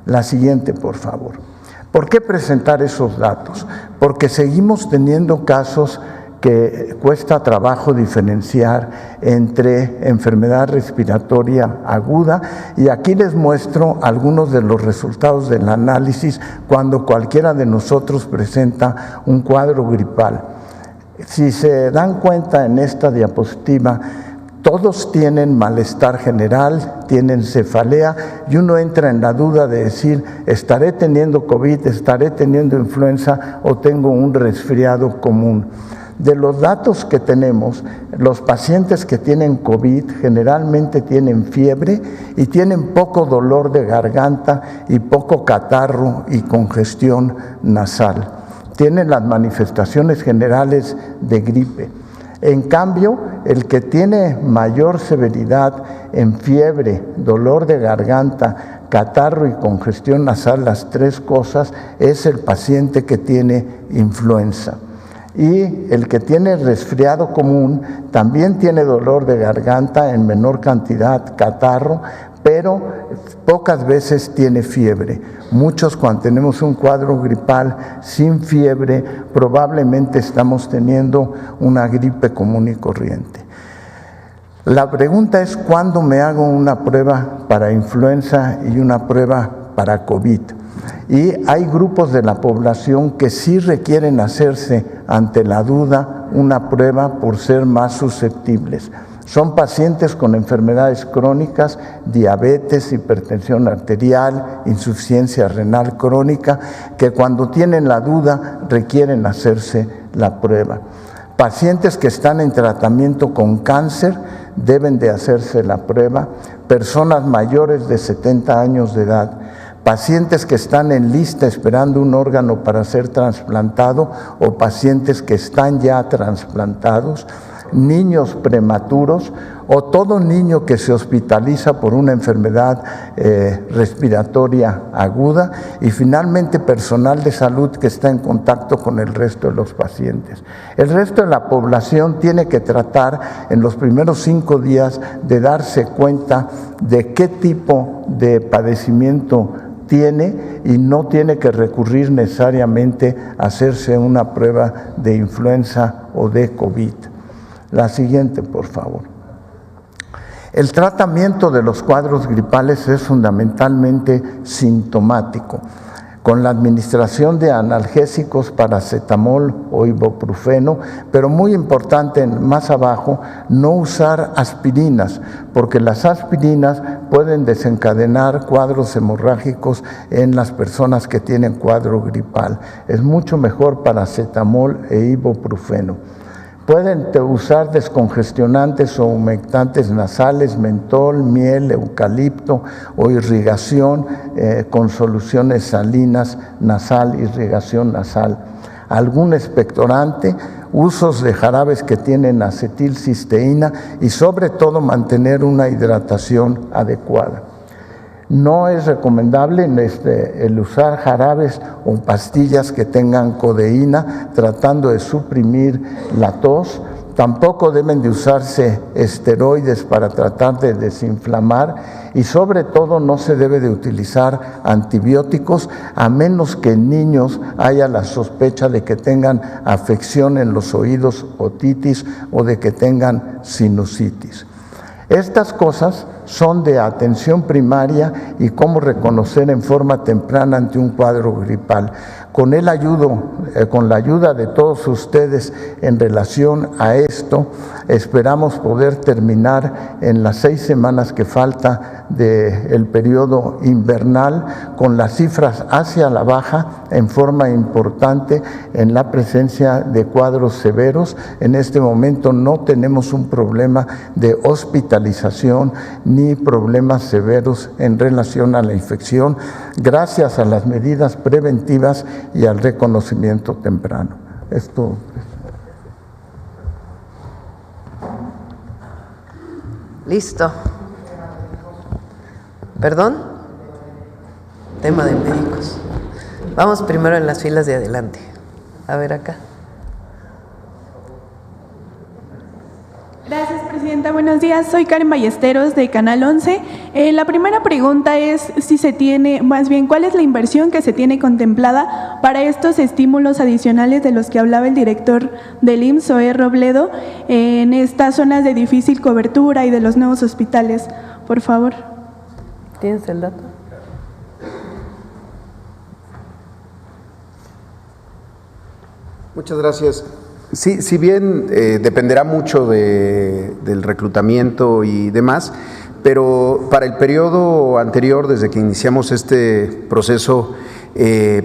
La siguiente, por favor. ¿Por qué presentar esos datos? Porque seguimos teniendo casos que cuesta trabajo diferenciar entre enfermedad respiratoria aguda, y aquí les muestro algunos de los resultados del análisis cuando cualquiera de nosotros presenta un cuadro gripal. Si se dan cuenta en esta diapositiva, todos tienen malestar general, tienen cefalea, y uno entra en la duda de decir, ¿estaré teniendo COVID, estaré teniendo influenza o tengo un resfriado común? De los datos que tenemos, los pacientes que tienen COVID generalmente tienen fiebre y tienen poco dolor de garganta y poco catarro y congestión nasal. Tienen las manifestaciones generales de gripe. En cambio, el que tiene mayor severidad en fiebre, dolor de garganta, catarro y congestión nasal, las tres cosas, es el paciente que tiene influenza. Y el que tiene resfriado común también tiene dolor de garganta en menor cantidad, catarro, pero pocas veces tiene fiebre. Muchos, cuando tenemos un cuadro gripal sin fiebre, probablemente estamos teniendo una gripe común y corriente. La pregunta es, ¿cuándo me hago una prueba para influenza y una prueba para COVID? Y hay grupos de la población que sí requieren hacerse ante la duda una prueba por ser más susceptibles. Son pacientes con enfermedades crónicas, diabetes, hipertensión arterial, insuficiencia renal crónica, que cuando tienen la duda requieren hacerse la prueba. Pacientes que están en tratamiento con cáncer deben de hacerse la prueba. Personas mayores de 70 años de edad. Pacientes que están en lista esperando un órgano para ser trasplantado o pacientes que están ya trasplantados. Niños prematuros o todo niño que se hospitaliza por una enfermedad respiratoria aguda y finalmente personal de salud que está en contacto con el resto de los pacientes. El resto de la población tiene que tratar en los primeros 5 días de darse cuenta de qué tipo de padecimiento tiene y no tiene que recurrir necesariamente a hacerse una prueba de influenza o de COVID. La siguiente, por favor. El tratamiento de los cuadros gripales es fundamentalmente sintomático, con la administración de analgésicos, paracetamol o ibuprofeno, pero muy importante más abajo, no usar aspirinas, porque las aspirinas pueden desencadenar cuadros hemorrágicos en las personas que tienen cuadro gripal. Es mucho mejor paracetamol e ibuprofeno. Pueden usar descongestionantes o humectantes nasales, mentol, miel, eucalipto o irrigación con soluciones salinas nasal, irrigación nasal. Algún expectorante, usos de jarabes que tienen acetilcisteína y sobre todo mantener una hidratación adecuada. No es recomendable el usar jarabes o pastillas que tengan codeína tratando de suprimir la tos. Tampoco deben de usarse esteroides para tratar de desinflamar y sobre todo no se debe de utilizar antibióticos a menos que en niños haya la sospecha de que tengan afección en los oídos, otitis o de que tengan sinusitis. Estas cosas son de atención primaria y cómo reconocer en forma temprana ante un cuadro gripal. Con la ayuda de todos ustedes en relación a esto, esperamos poder terminar en las 6 semanas que falta del periodo invernal con las cifras hacia la baja en forma importante en la presencia de cuadros severos. En este momento no tenemos un problema de hospitalización ni problemas severos en relación a la infección, gracias a las medidas preventivas y al reconocimiento temprano. Esto. Listo. ¿Perdón? Tema de médicos. Vamos primero en las filas de adelante. A ver acá. Gracias, Presidenta. Buenos días. Soy Karen Ballesteros de Canal 11. La primera pregunta es si se tiene, más bien, ¿cuál es la inversión que se tiene contemplada para estos estímulos adicionales de los que hablaba el director del IMSS, Zoé Robledo, en estas zonas de difícil cobertura y de los nuevos hospitales? Por favor. ¿Tienes el dato? Muchas gracias. Sí, si bien dependerá mucho del reclutamiento y demás, pero para el periodo anterior, desde que iniciamos este proceso,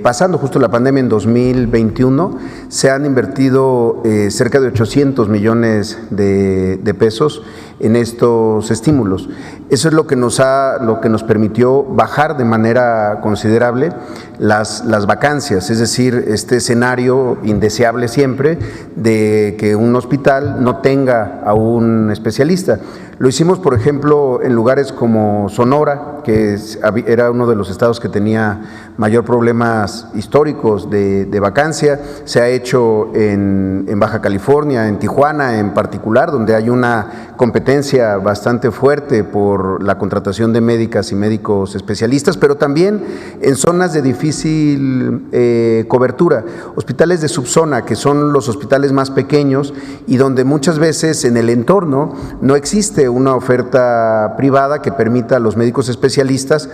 pasando justo la pandemia en 2021, se han invertido cerca de 800 millones de pesos en estos estímulos. Eso es lo que nos permitió bajar de manera considerable las vacancias, es decir, este escenario indeseable siempre de que un hospital no tenga a un especialista. Lo hicimos, por ejemplo, en lugares como Sonora, que era uno de los estados que tenía mayor problemas históricos de vacancia. Se ha hecho en Baja California, en Tijuana en particular, donde hay una competencia bastante fuerte por la contratación de médicas y médicos especialistas, pero también en zonas de difícil cobertura, hospitales de subzona, que son los hospitales más pequeños y donde muchas veces en el entorno no existe una oferta privada que permita a los médicos especialistas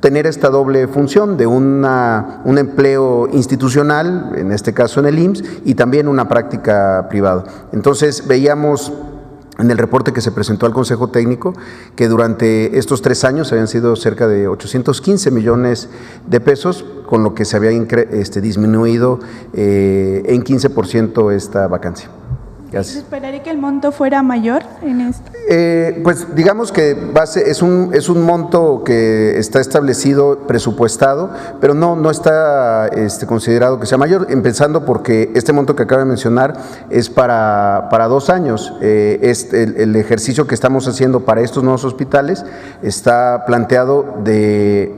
tener esta doble función de un empleo institucional, en este caso en el IMSS, y también una práctica privada. Entonces veíamos en el reporte que se presentó al Consejo Técnico que durante estos 3 años habían sido cerca de 815 millones de pesos, con lo que se había disminuido en 15% esta vacancia. Gracias. ¿Esperaría que el monto fuera mayor en esto? Pues digamos que es un monto que está establecido, presupuestado, pero no está considerado que sea mayor, empezando porque este monto que acabo de mencionar es para 2 años. El ejercicio que estamos haciendo para estos nuevos hospitales está planteado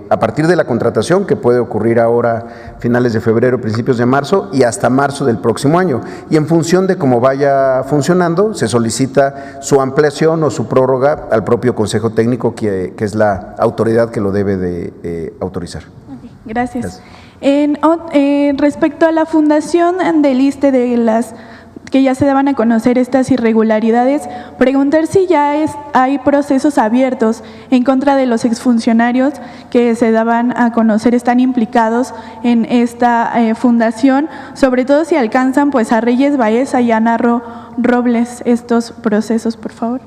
a partir de la contratación, que puede ocurrir ahora finales de febrero, principios de marzo, y hasta marzo del próximo año. Y en función de cómo vaya funcionando, se solicita su ampliación o su prórroga al propio Consejo Técnico, que es la autoridad que lo debe de autorizar. Okay, gracias. Respecto a la fundación del ISSSTE, de las que ya se daban a conocer estas irregularidades, preguntar si ya hay procesos abiertos en contra de los exfuncionarios que se daban a conocer están implicados en esta fundación, sobre todo si alcanzan pues a Reyes Baeza y a Narro Robles estos procesos, por favor.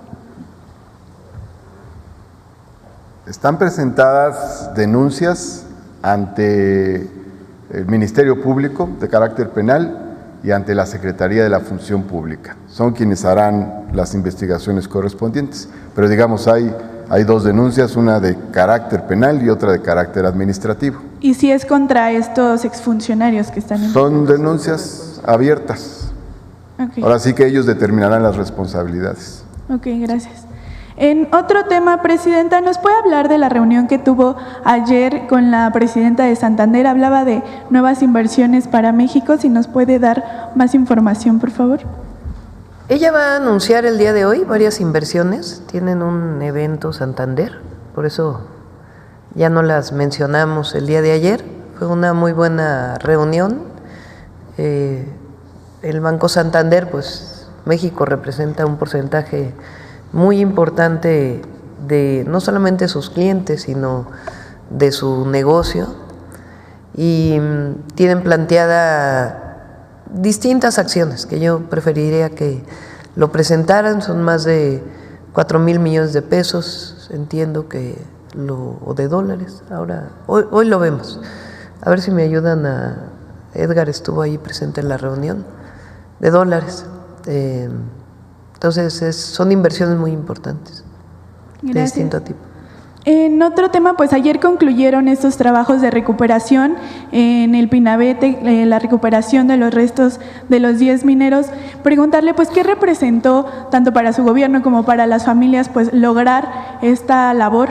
Están presentadas denuncias ante el Ministerio Público de carácter penal y ante la Secretaría de la Función Pública. Son quienes harán las investigaciones correspondientes, pero digamos hay 2 denuncias, una de carácter penal y otra de carácter administrativo. ¿Y si es contra estos exfuncionarios que están Son denuncias abiertas. Okay. Ahora sí que ellos determinarán las responsabilidades. Ok, gracias. En otro tema, Presidenta, ¿nos puede hablar de la reunión que tuvo ayer con la Presidenta de Santander? Hablaba de nuevas inversiones para México. Si nos puede dar más información, por favor. Ella va a anunciar el día de hoy varias inversiones. Tienen un evento Santander, por eso ya no las mencionamos el día de ayer. Fue una muy buena reunión. El Banco Santander, pues México representa un porcentaje muy importante de no solamente sus clientes, sino de su negocio, y tienen planteada distintas acciones que yo preferiría que lo presentaran. Son más de 4,000 millones de pesos, entiendo que o de dólares. Ahora, hoy lo vemos. A ver si me ayudan Edgar estuvo ahí presente en la reunión, de dólares. Entonces, son inversiones muy importantes. Gracias. De distinto tipo. En otro tema, pues ayer concluyeron estos trabajos de recuperación en el Pinabete, la recuperación de los restos de los 10 mineros. Preguntarle, pues, ¿qué representó tanto para su gobierno como para las familias, pues, lograr esta labor?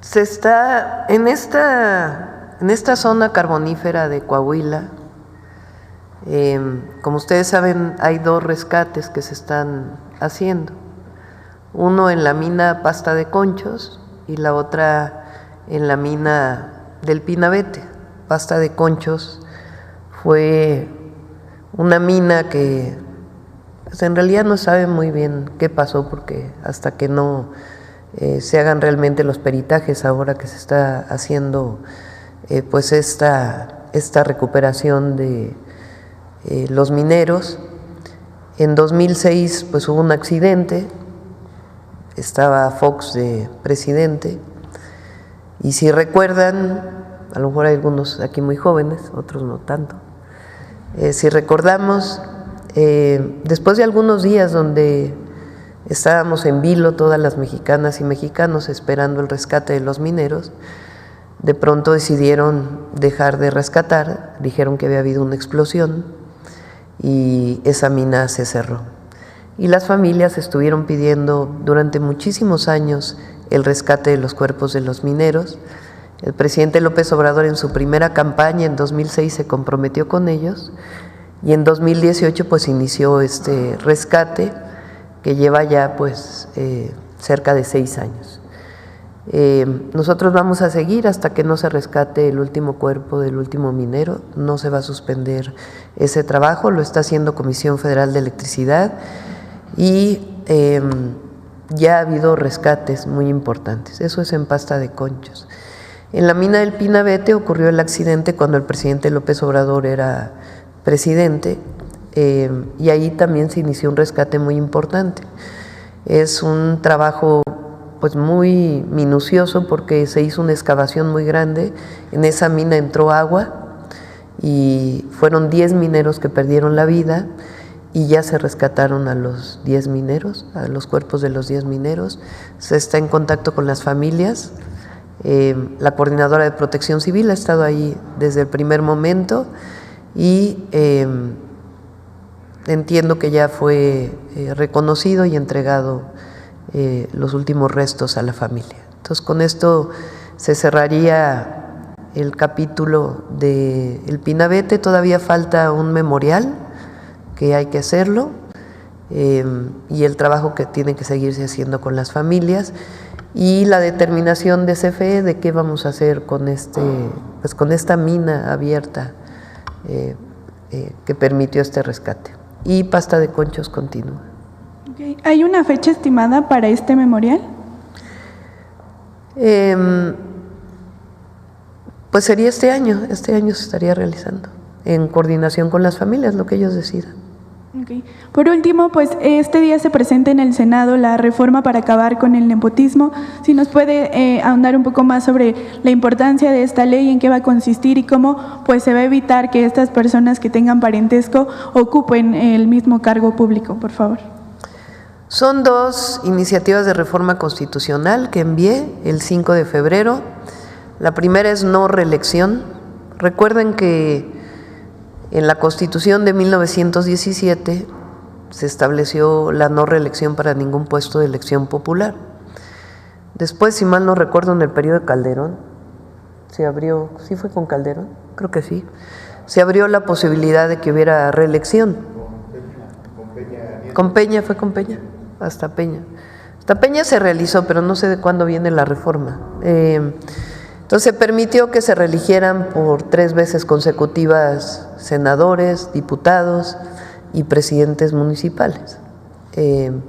Se está en esta zona carbonífera de Coahuila. Como ustedes saben, hay 2 rescates que se están haciendo. Uno en la mina Pasta de Conchos y la otra en la mina del Pinabete. Pasta de Conchos fue una mina que pues en realidad no sabe muy bien qué pasó, porque hasta que no se hagan realmente los peritajes, ahora que se está haciendo pues esta recuperación de los mineros. En 2006 pues hubo un accidente, estaba Fox de presidente, y si recuerdan, a lo mejor hay algunos aquí muy jóvenes, otros no tanto, si recordamos, después de algunos días donde estábamos en vilo todas las mexicanas y mexicanos esperando el rescate de los mineros, de pronto decidieron dejar de rescatar, dijeron que había habido una explosión y esa mina se cerró. Y las familias estuvieron pidiendo durante muchísimos años el rescate de los cuerpos de los mineros. El presidente López Obrador en su primera campaña en 2006 se comprometió con ellos, y en 2018 pues inició este rescate que lleva ya pues cerca de 6 años. Nosotros vamos a seguir hasta que no se rescate el último cuerpo del último minero. No se va a suspender ese trabajo, lo está haciendo Comisión Federal de Electricidad, y ya ha habido rescates muy importantes. Eso es en Pasta de Conchos. En la mina del Pinabete ocurrió el accidente cuando el presidente López Obrador era presidente, y ahí también se inició un rescate muy importante. Es un trabajo pues muy minucioso porque se hizo una excavación muy grande. En esa mina entró agua y fueron 10 mineros que perdieron la vida, y ya se rescataron a los 10 mineros, a los cuerpos de los 10 mineros. Se está en contacto con las familias. La Coordinadora de Protección Civil ha estado ahí desde el primer momento, y entiendo que ya fue reconocido y entregado los últimos restos a la familia. Entonces, con esto se cerraría el capítulo del Pinabete. Todavía falta un memorial que hay que hacerlo, y el trabajo que tiene que seguirse haciendo con las familias, y la determinación de CFE de qué vamos a hacer con con esta mina abierta que permitió este rescate. Y Pasta de Conchos continúa. Okay. ¿Hay una fecha estimada para este memorial? Pues sería este año se estaría realizando, en coordinación con las familias, lo que ellos decidan. Okay. Por último, pues este día se presenta en el Senado la reforma para acabar con el nepotismo. Si nos puede ahondar un poco más sobre la importancia de esta ley, en qué va a consistir y cómo pues se va a evitar que estas personas que tengan parentesco ocupen el mismo cargo público, por favor. Son 2 iniciativas de reforma constitucional que envié el 5 de febrero. La primera es no reelección. Recuerden que en la Constitución de 1917 se estableció la no reelección para ningún puesto de elección popular. Después, si mal no recuerdo, en el periodo de Calderón, se abrió, ¿sí fue con Calderón? Creo que sí. Se abrió la posibilidad de que hubiera reelección. Con Peña, fue con Peña, hasta Peña. Hasta Peña se realizó, pero no sé de cuándo viene la reforma. Entonces se permitió que se reeligieran por 3 veces consecutivas senadores, diputados y presidentes municipales. En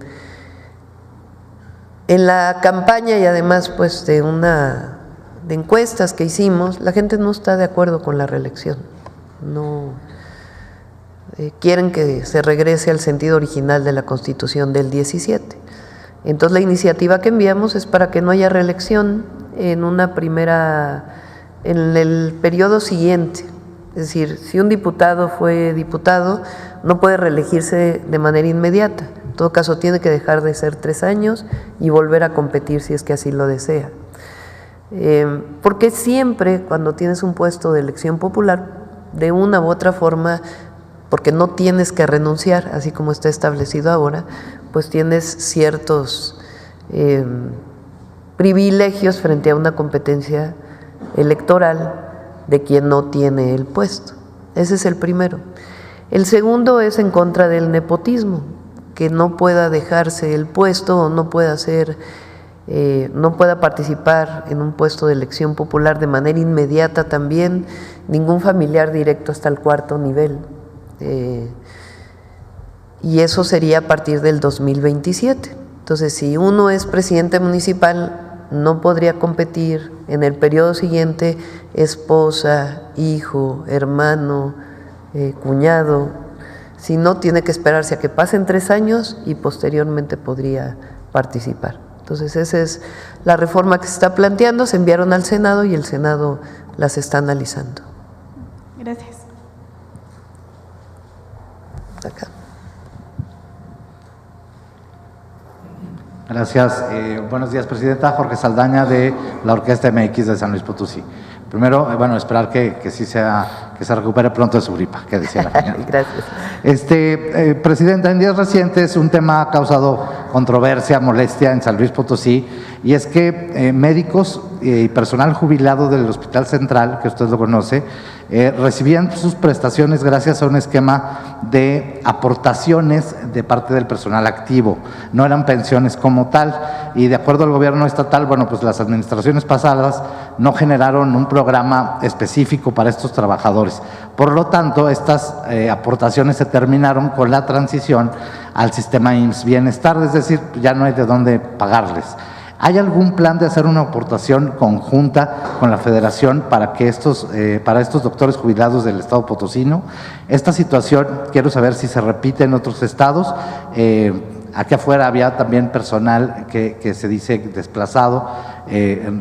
la campaña, y además pues de encuestas que hicimos, la gente no está de acuerdo con la reelección. No quieren que se regrese al sentido original de la Constitución del 17. Entonces la iniciativa que enviamos es para que no haya reelección en el periodo siguiente. Es decir, si un diputado fue diputado, no puede reelegirse de manera inmediata. En todo caso, tiene que dejar de ser 3 años y volver a competir si es que así lo desea. Porque siempre cuando tienes un puesto de elección popular, de una u otra forma, porque no tienes que renunciar, así como está establecido ahora, pues tienes ciertos privilegios frente a una competencia electoral de quien no tiene el puesto. Ese es el primero. El segundo es en contra del nepotismo, que no pueda dejarse el puesto o no pueda participar en un puesto de elección popular de manera inmediata también ningún familiar directo hasta el 4º nivel. Y eso sería a partir del 2027. Entonces, si uno es presidente municipal, no podría competir en el periodo siguiente esposa, hijo, hermano, cuñado, sino tiene que esperarse a que pasen 3 años y posteriormente podría participar. Entonces, esa es la reforma que se está planteando. Se enviaron al Senado y el Senado las está analizando. Gracias. Acá. Gracias. Buenos días, Presidenta. Jorge Saldaña, de la Orquesta MX de San Luis Potosí. Primero, esperar que sí que se recupere pronto de su gripa, que decía la señora. Gracias. Presidenta, en días recientes un tema ha causado controversia, molestia en San Luis Potosí, y es que médicos y personal jubilado del Hospital Central, que usted lo conoce, recibían sus prestaciones gracias a un esquema de aportaciones de parte del personal activo, no eran pensiones como tal, y de acuerdo al gobierno estatal, pues las administraciones pasadas no generaron un programa específico para estos trabajadores. Por lo tanto, estas aportaciones se terminaron con la transición al sistema IMSS Bienestar, es decir, ya no hay de dónde pagarles. ¿Hay algún plan de hacer una aportación conjunta con la Federación para estos doctores jubilados del Estado potosino? Esta situación, quiero saber si se repite en otros estados. Aquí afuera había también personal que se dice desplazado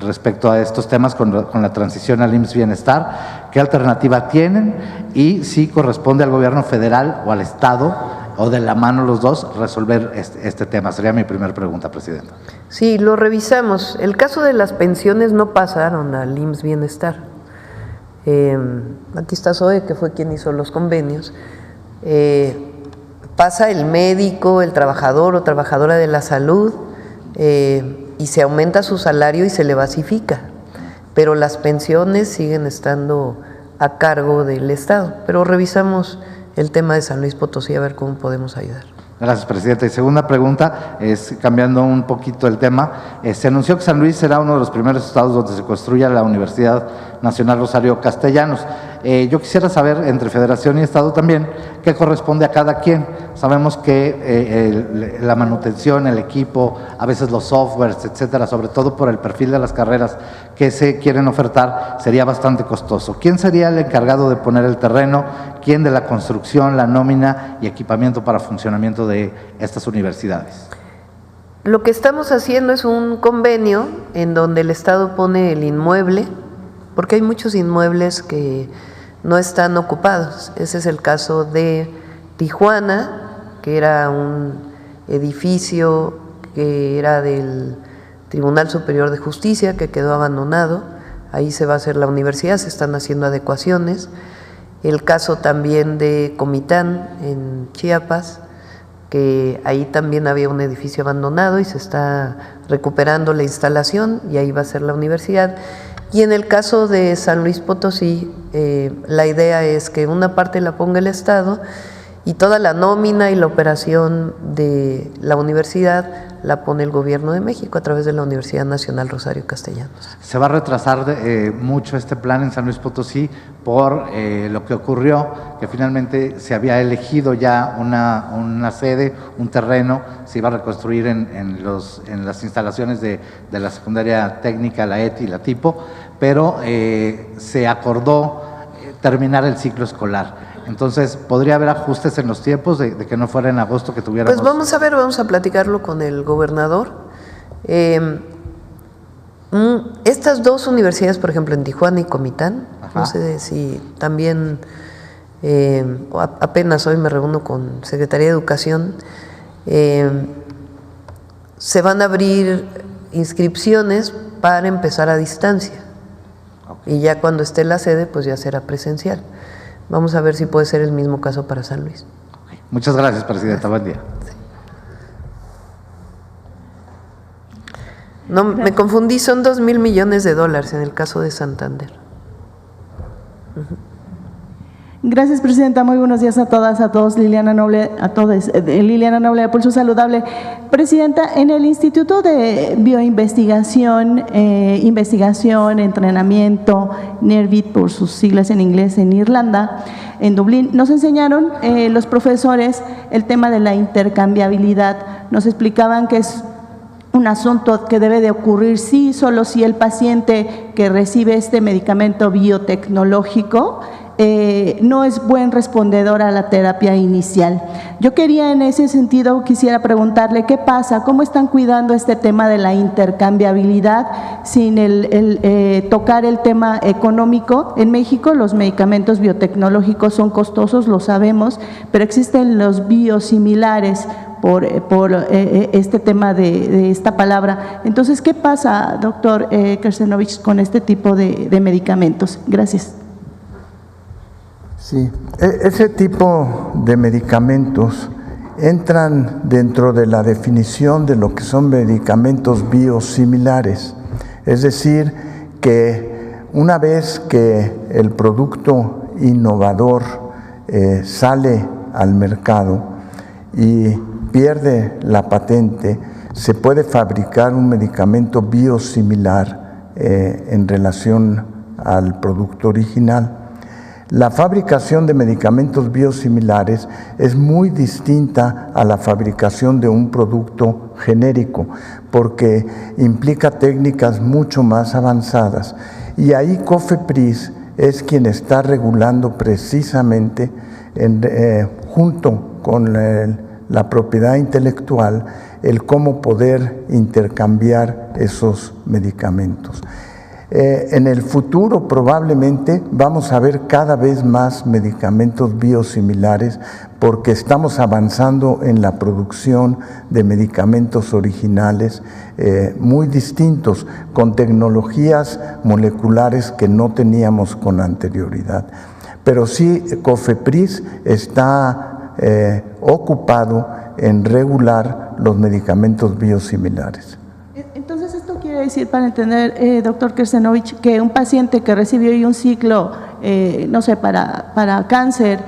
respecto a estos temas con la transición al IMSS Bienestar. ¿Qué alternativa tienen? Y si corresponde al gobierno federal o al estado, o de la mano los dos, resolver este tema. Sería mi primera pregunta, Presidenta. Sí, lo revisamos. El caso de las pensiones no pasaron al IMSS Bienestar. Aquí está Zoe, que fue quien hizo los convenios. Pasa el médico, el trabajador o trabajadora de la salud, y se aumenta su salario y se le basifica. Pero las pensiones siguen estando a cargo del Estado. Pero revisamos el tema de San Luis Potosí, a ver cómo podemos ayudar. Gracias, Presidenta. Y segunda pregunta, es cambiando un poquito el tema, se anunció que San Luis será uno de los primeros estados donde se construya la Universidad Nacional Rosario Castellanos. Yo quisiera saber, entre Federación y Estado también, qué corresponde a cada quien. Sabemos que la manutención, el equipo, a veces los softwares, etcétera, sobre todo por el perfil de las carreras que se quieren ofertar, sería bastante costoso. ¿Quién sería el encargado de poner el terreno? ¿Quién de la construcción, la nómina y equipamiento para funcionamiento de estas universidades? Lo que estamos haciendo es un convenio en donde el Estado pone el inmueble, porque hay muchos inmuebles que no están ocupados. Ese es el caso de Tijuana, que era un edificio que era del Tribunal Superior de Justicia, que quedó abandonado. Ahí se va a hacer la universidad, se están haciendo adecuaciones. El caso también de Comitán, en Chiapas, que ahí también había un edificio abandonado y se está recuperando la instalación y ahí va a ser la universidad. Y en el caso de San Luis Potosí, la idea es que una parte la ponga el Estado y toda la nómina y la operación de la universidad la pone el Gobierno de México a través de la Universidad Nacional Rosario Castellanos. Se va a retrasar mucho este plan en San Luis Potosí por lo que ocurrió, que finalmente se había elegido ya una sede, un terreno, se iba a reconstruir en las instalaciones de la secundaria técnica, la ETI y la TIPO, pero se acordó terminar el ciclo escolar. Entonces, ¿podría haber ajustes en los tiempos de que no fuera en agosto que tuviéramos? Pues vamos a ver, vamos a platicarlo con el gobernador. Estas dos universidades, por ejemplo, en Tijuana y Comitán, no sé si también, apenas hoy me reúno con Secretaría de Educación, se van a abrir inscripciones para empezar a distancia. Y ya cuando esté la sede, pues ya será presencial. Vamos a ver si puede ser el mismo caso para San Luis. Muchas gracias, Presidenta. Buen día. Sí. No, me confundí, son $2,000 millones en el caso de Santander. Gracias, Presidenta. Muy buenos días a todas, a todos. Liliana Noble, a todos. Liliana Noble de Pulso Saludable. Presidenta, en el Instituto de Bioinvestigación, Entrenamiento, NERVIT por sus siglas en inglés, en Irlanda, en Dublín, nos enseñaron los profesores el tema de la intercambiabilidad. Nos explicaban que es un asunto que debe de ocurrir sí, solo si el paciente que recibe este medicamento biotecnológico no es buen respondedor a la terapia inicial. Yo quería en ese sentido, quisiera preguntarle qué pasa, cómo están cuidando este tema de la intercambiabilidad sin tocar el tema económico. En México los medicamentos biotecnológicos son costosos, lo sabemos, pero existen los biosimilares por este tema de esta palabra. Entonces, ¿qué pasa, doctor Kersenovich, con este tipo de medicamentos? Gracias. Sí, ese tipo de medicamentos entran dentro de la definición de lo que son medicamentos biosimilares. Es decir, que una vez que el producto innovador sale al mercado y pierde la patente, se puede fabricar un medicamento biosimilar en relación al producto original. La fabricación de medicamentos biosimilares es muy distinta a la fabricación de un producto genérico porque implica técnicas mucho más avanzadas y ahí COFEPRIS es quien está regulando precisamente junto con la propiedad intelectual el cómo poder intercambiar esos medicamentos. En el futuro probablemente vamos a ver cada vez más medicamentos biosimilares porque estamos avanzando en la producción de medicamentos originales muy distintos, con tecnologías moleculares que no teníamos con anterioridad. Pero sí, COFEPRIS está ocupado en regular los medicamentos biosimilares. Entonces, esto quiere decir, para entender, doctor Kersenovich, que un paciente que recibió hoy un ciclo, no sé, para cáncer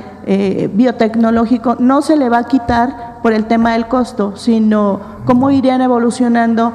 biotecnológico, no se le va a quitar por el tema del costo, sino cómo irían evolucionando,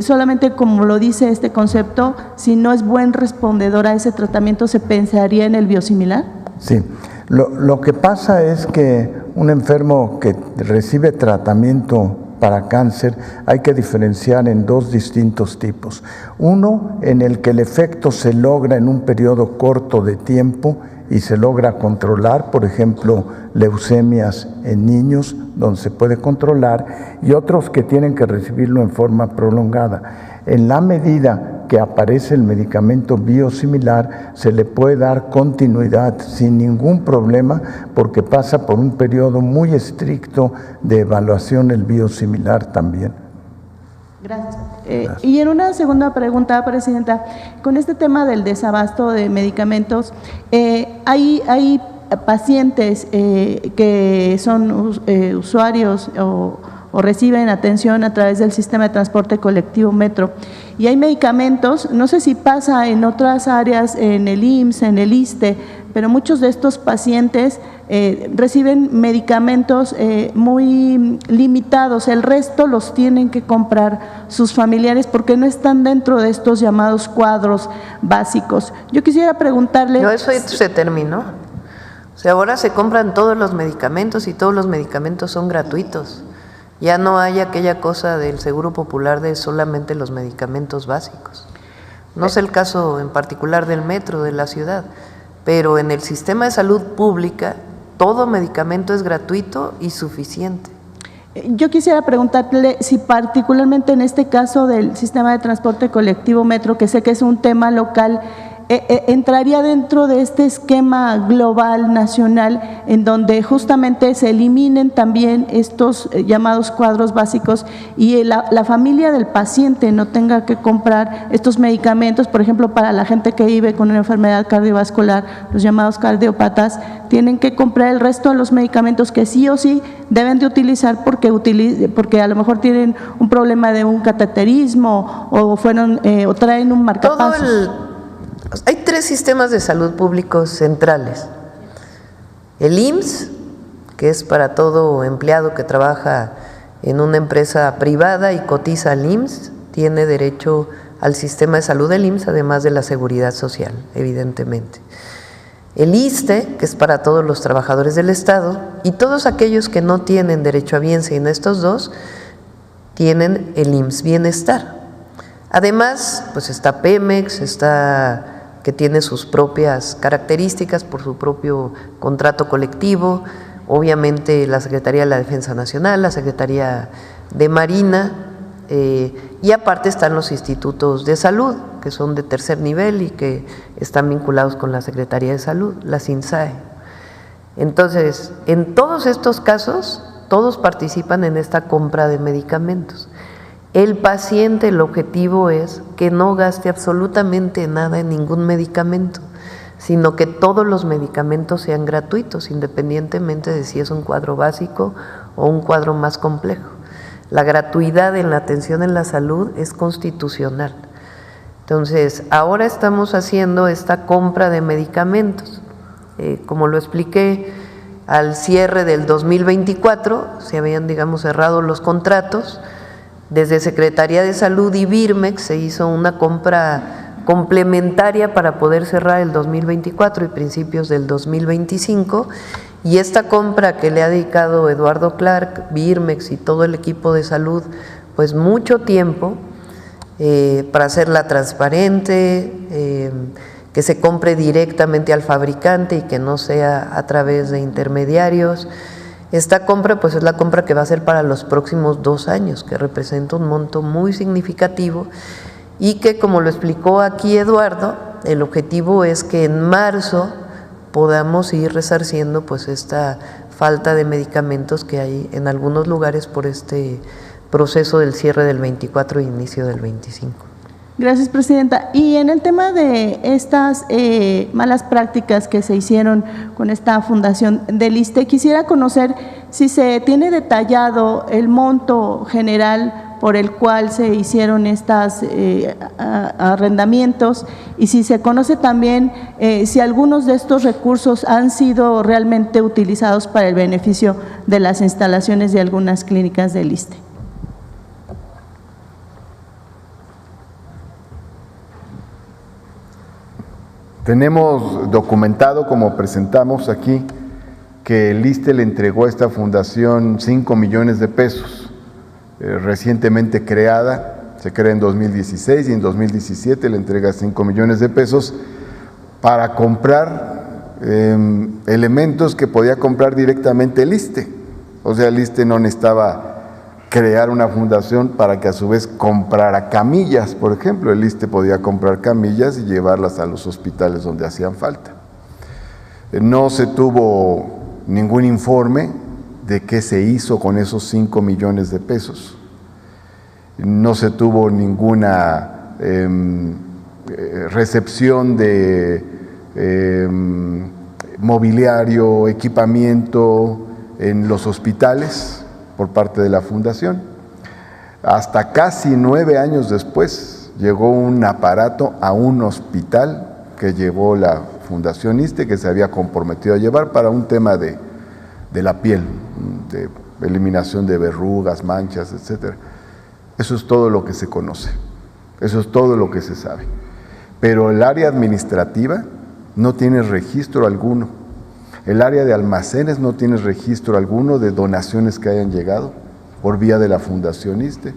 solamente como lo dice este concepto, si no es buen respondedor a ese tratamiento, ¿se pensaría en el biosimilar? Sí, lo que pasa es que un enfermo que recibe tratamiento para cáncer hay que diferenciar en dos distintos tipos. Uno en el que el efecto se logra en un periodo corto de tiempo y se logra controlar, por ejemplo, leucemias en niños, donde se puede controlar, y otros que tienen que recibirlo en forma prolongada. En la medida que aparece el medicamento biosimilar, se le puede dar continuidad sin ningún problema porque pasa por un periodo muy estricto de evaluación el biosimilar también. Gracias. Y en una segunda pregunta, Presidenta, con este tema del desabasto de medicamentos, hay pacientes que son usuarios o reciben atención a través del sistema de transporte colectivo Metro. Y hay medicamentos, no sé si pasa en otras áreas, en el IMSS, en el ISSSTE, pero muchos de estos pacientes reciben medicamentos muy limitados, el resto los tienen que comprar sus familiares porque no están dentro de estos llamados cuadros básicos. Yo quisiera preguntarle… No, eso se terminó. O sea, ahora se compran todos los medicamentos y todos los medicamentos son gratuitos. Ya no hay aquella cosa del Seguro Popular de solamente los medicamentos básicos. No sé el caso en particular del metro de la ciudad, pero en el sistema de salud pública todo medicamento es gratuito y suficiente. Yo quisiera preguntarle si particularmente en este caso del sistema de transporte colectivo Metro, que sé que es un tema local, entraría dentro de este esquema global nacional en donde justamente se eliminen también estos llamados cuadros básicos y la familia del paciente no tenga que comprar estos medicamentos. Por ejemplo, para la gente que vive con una enfermedad cardiovascular, los llamados cardiópatas, tienen que comprar el resto de los medicamentos que sí o sí deben de utilizar porque a lo mejor tienen un problema de un cateterismo o traen un marcapasos. Hay 3 sistemas de salud públicos centrales. El IMSS, que es para todo empleado que trabaja en una empresa privada y cotiza al IMSS, tiene derecho al sistema de salud del IMSS, además de la seguridad social, evidentemente. El ISSSTE, que es para todos los trabajadores del Estado, y todos aquellos que no tienen derecho a bien sin estos dos, tienen el IMSS Bienestar. Además, pues está Pemex, que tiene sus propias características por su propio contrato colectivo, obviamente la Secretaría de la Defensa Nacional, la Secretaría de Marina, y aparte están los institutos de salud, que son de tercer nivel y que están vinculados con la Secretaría de Salud, la SINSAE. Entonces, en todos estos casos, todos participan en esta compra de medicamentos. El paciente, el objetivo es que no gaste absolutamente nada en ningún medicamento, sino que todos los medicamentos sean gratuitos, independientemente de si es un cuadro básico o un cuadro más complejo. La gratuidad en la atención en la salud es constitucional. Entonces, ahora estamos haciendo esta compra de medicamentos. Como lo expliqué, al cierre del 2024 se habían, digamos, cerrado los contratos. Desde Secretaría de Salud y Birmex se hizo una compra complementaria para poder cerrar el 2024 y principios del 2025. Y esta compra que le ha dedicado Eduardo Clark, Birmex y todo el equipo de salud, pues mucho tiempo para hacerla transparente, que se compre directamente al fabricante y que no sea a través de intermediarios. Esta compra pues es la compra que va a ser para los próximos 2 años, que representa un monto muy significativo y que, como lo explicó aquí Eduardo, el objetivo es que en marzo podamos ir resarciendo pues esta falta de medicamentos que hay en algunos lugares por este proceso del cierre del 24 e inicio del 25. Gracias, Presidenta. Y en el tema de estas malas prácticas que se hicieron con esta fundación del ISSSTE, quisiera conocer si se tiene detallado el monto general por el cual se hicieron estos arrendamientos y si se conoce también si algunos de estos recursos han sido realmente utilizados para el beneficio de las instalaciones de algunas clínicas del ISSSTE. Tenemos documentado, como presentamos aquí, que el ISSSTE le entregó a esta fundación 5 millones de pesos, recientemente creada, se crea en 2016 y en 2017 le entrega 5 millones de pesos para comprar elementos que podía comprar directamente el ISSSTE. O sea, el ISSSTE no necesitaba crear una fundación para que a su vez comprara camillas, por ejemplo. El ISSSTE podía comprar camillas y llevarlas a los hospitales donde hacían falta. No se tuvo ningún informe de qué se hizo con esos 5 millones de pesos. No se tuvo ninguna recepción de mobiliario, equipamiento en los hospitales por parte de la fundación. Hasta casi 9 años después llegó un aparato a un hospital que llevó la Fundación ISSSTE, que se había comprometido a llevar para un tema de la piel, de eliminación de verrugas, manchas, etc. Eso es todo lo que se conoce, eso es todo lo que se sabe. Pero el área administrativa no tiene registro alguno. El área de almacenes no tiene registro alguno de donaciones que hayan llegado por vía de la Fundación ISSSTE.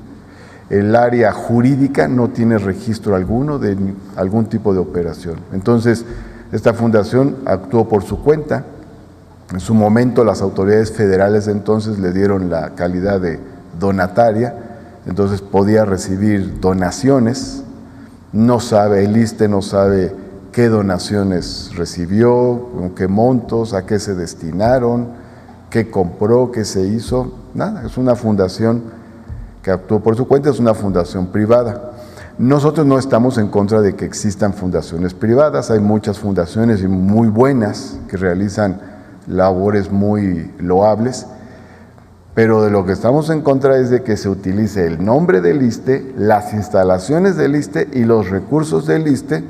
El área jurídica no tiene registro alguno de algún tipo de operación. Entonces, esta fundación actuó por su cuenta. En su momento, las autoridades federales de entonces le dieron la calidad de donataria, entonces podía recibir donaciones. No sabe, el ISSSTE no sabe qué donaciones recibió, con qué montos, a qué se destinaron, qué compró, qué se hizo, nada. Es una fundación que actuó por su cuenta, es una fundación privada. Nosotros no estamos en contra de que existan fundaciones privadas, hay muchas fundaciones y muy buenas que realizan labores muy loables, pero de lo que estamos en contra es de que se utilice el nombre del ISSSTE, las instalaciones del ISSSTE y los recursos del ISSSTE,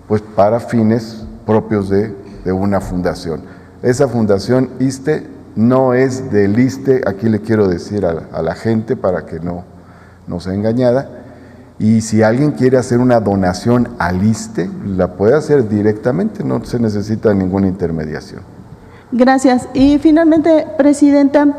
pues para fines propios de una fundación. Esa fundación ISSSTE no es del ISSSTE, aquí le quiero decir a la gente para que no sea engañada, y si alguien quiere hacer una donación al ISSSTE, la puede hacer directamente, no se necesita ninguna intermediación. Gracias. Y finalmente, Presidenta,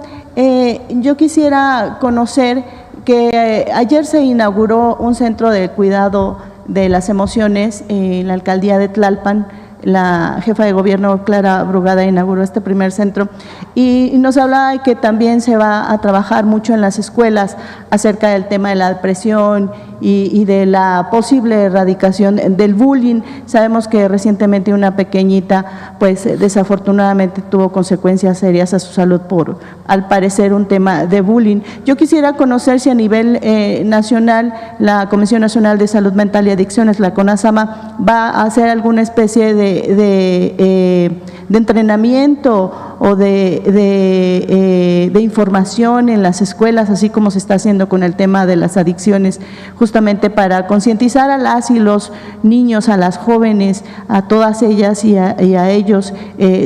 yo quisiera conocer que ayer se inauguró un centro de cuidado de las emociones en la alcaldía de Tlalpan. La jefa de gobierno, Clara Brugada, inauguró este primer centro y nos hablaba de que también se va a trabajar mucho en las escuelas acerca del tema de la depresión y de la posible erradicación del bullying. Sabemos que recientemente una pequeñita, pues desafortunadamente tuvo consecuencias serias a su salud por, al parecer, un tema de bullying. Yo quisiera conocer si a nivel nacional, la Comisión Nacional de Salud Mental y Adicciones, la CONASAMA, va a hacer alguna especie de entrenamiento o de información en las escuelas, así como se está haciendo con el tema de las adicciones, justamente para concientizar a las y los niños, a las jóvenes, a todas ellas y a ellos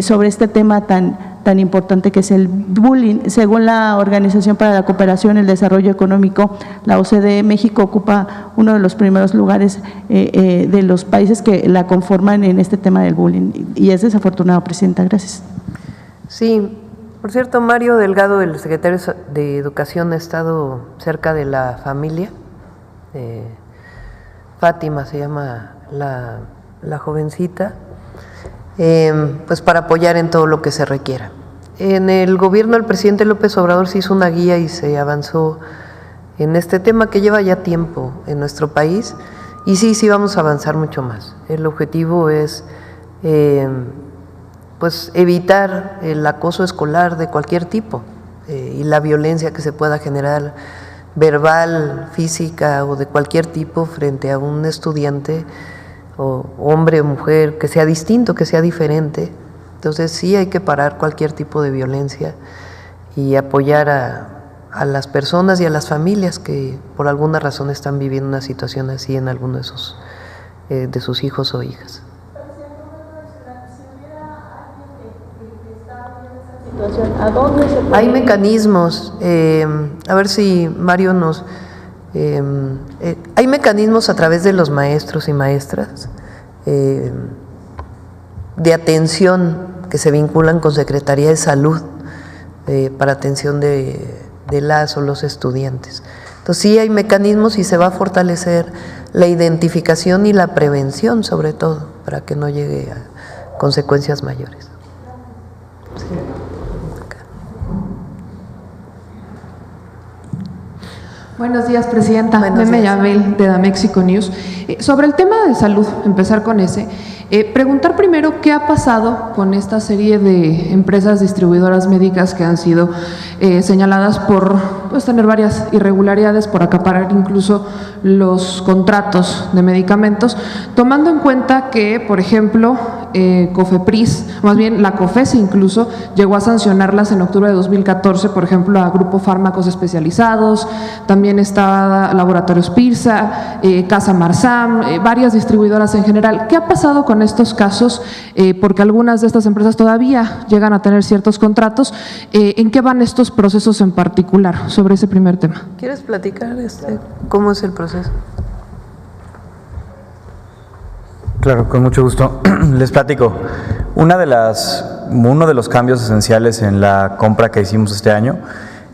sobre este tema tan tan importante que es el bullying. Según la Organización para la Cooperación y el Desarrollo Económico, la OCDE, México ocupa uno de los primeros lugares de los países que la conforman en este tema del bullying, y es desafortunado, Presidenta. Gracias. Sí, por cierto, Mario Delgado, el secretario de Educación, ha estado cerca de la familia. Fátima se llama la jovencita, pues para apoyar en todo lo que se requiera. En el gobierno del presidente López Obrador se hizo una guía y se avanzó en este tema que lleva ya tiempo en nuestro país, y sí vamos a avanzar mucho más. El objetivo es pues evitar el acoso escolar de cualquier tipo y la violencia que se pueda generar, verbal, física o de cualquier tipo, frente a un estudiante, o hombre o mujer, que sea distinto, que sea diferente. Entonces sí hay que parar cualquier tipo de violencia y apoyar a las personas y a las familias que por alguna razón están viviendo una situación así en alguno de sus hijos o hijas. ¿A dónde se puede? Hay mecanismos, a ver si Mario nos... hay mecanismos a través de los maestros y maestras de atención que se vinculan con Secretaría de Salud para atención de las o los estudiantes. Entonces sí hay mecanismos y se va a fortalecer la identificación y la prevención, sobre todo, para que no llegue a consecuencias mayores. Sí. Buenos días, Presidenta. Meme Yabel, de Damexico News. Sobre el tema de salud, empezar con ese, preguntar primero qué ha pasado con esta serie de empresas distribuidoras médicas que han sido señaladas por tener varias irregularidades, por acaparar incluso los contratos de medicamentos, tomando en cuenta que, por ejemplo, COFEPRIS, más bien la COFESE incluso, llegó a sancionarlas en octubre de 2014, por ejemplo, a Grupo Fármacos Especializados, también está Laboratorios Pirsa, Casa Marsam, varias distribuidoras en general. ¿Qué ha pasado con estos casos? Porque algunas de estas empresas todavía llegan a tener ciertos contratos. ¿En qué van estos procesos en particular sobre ese primer tema? ¿Quieres platicar cómo es el proceso? Claro, con mucho gusto. Les platico. Uno de los cambios esenciales en la compra que hicimos este año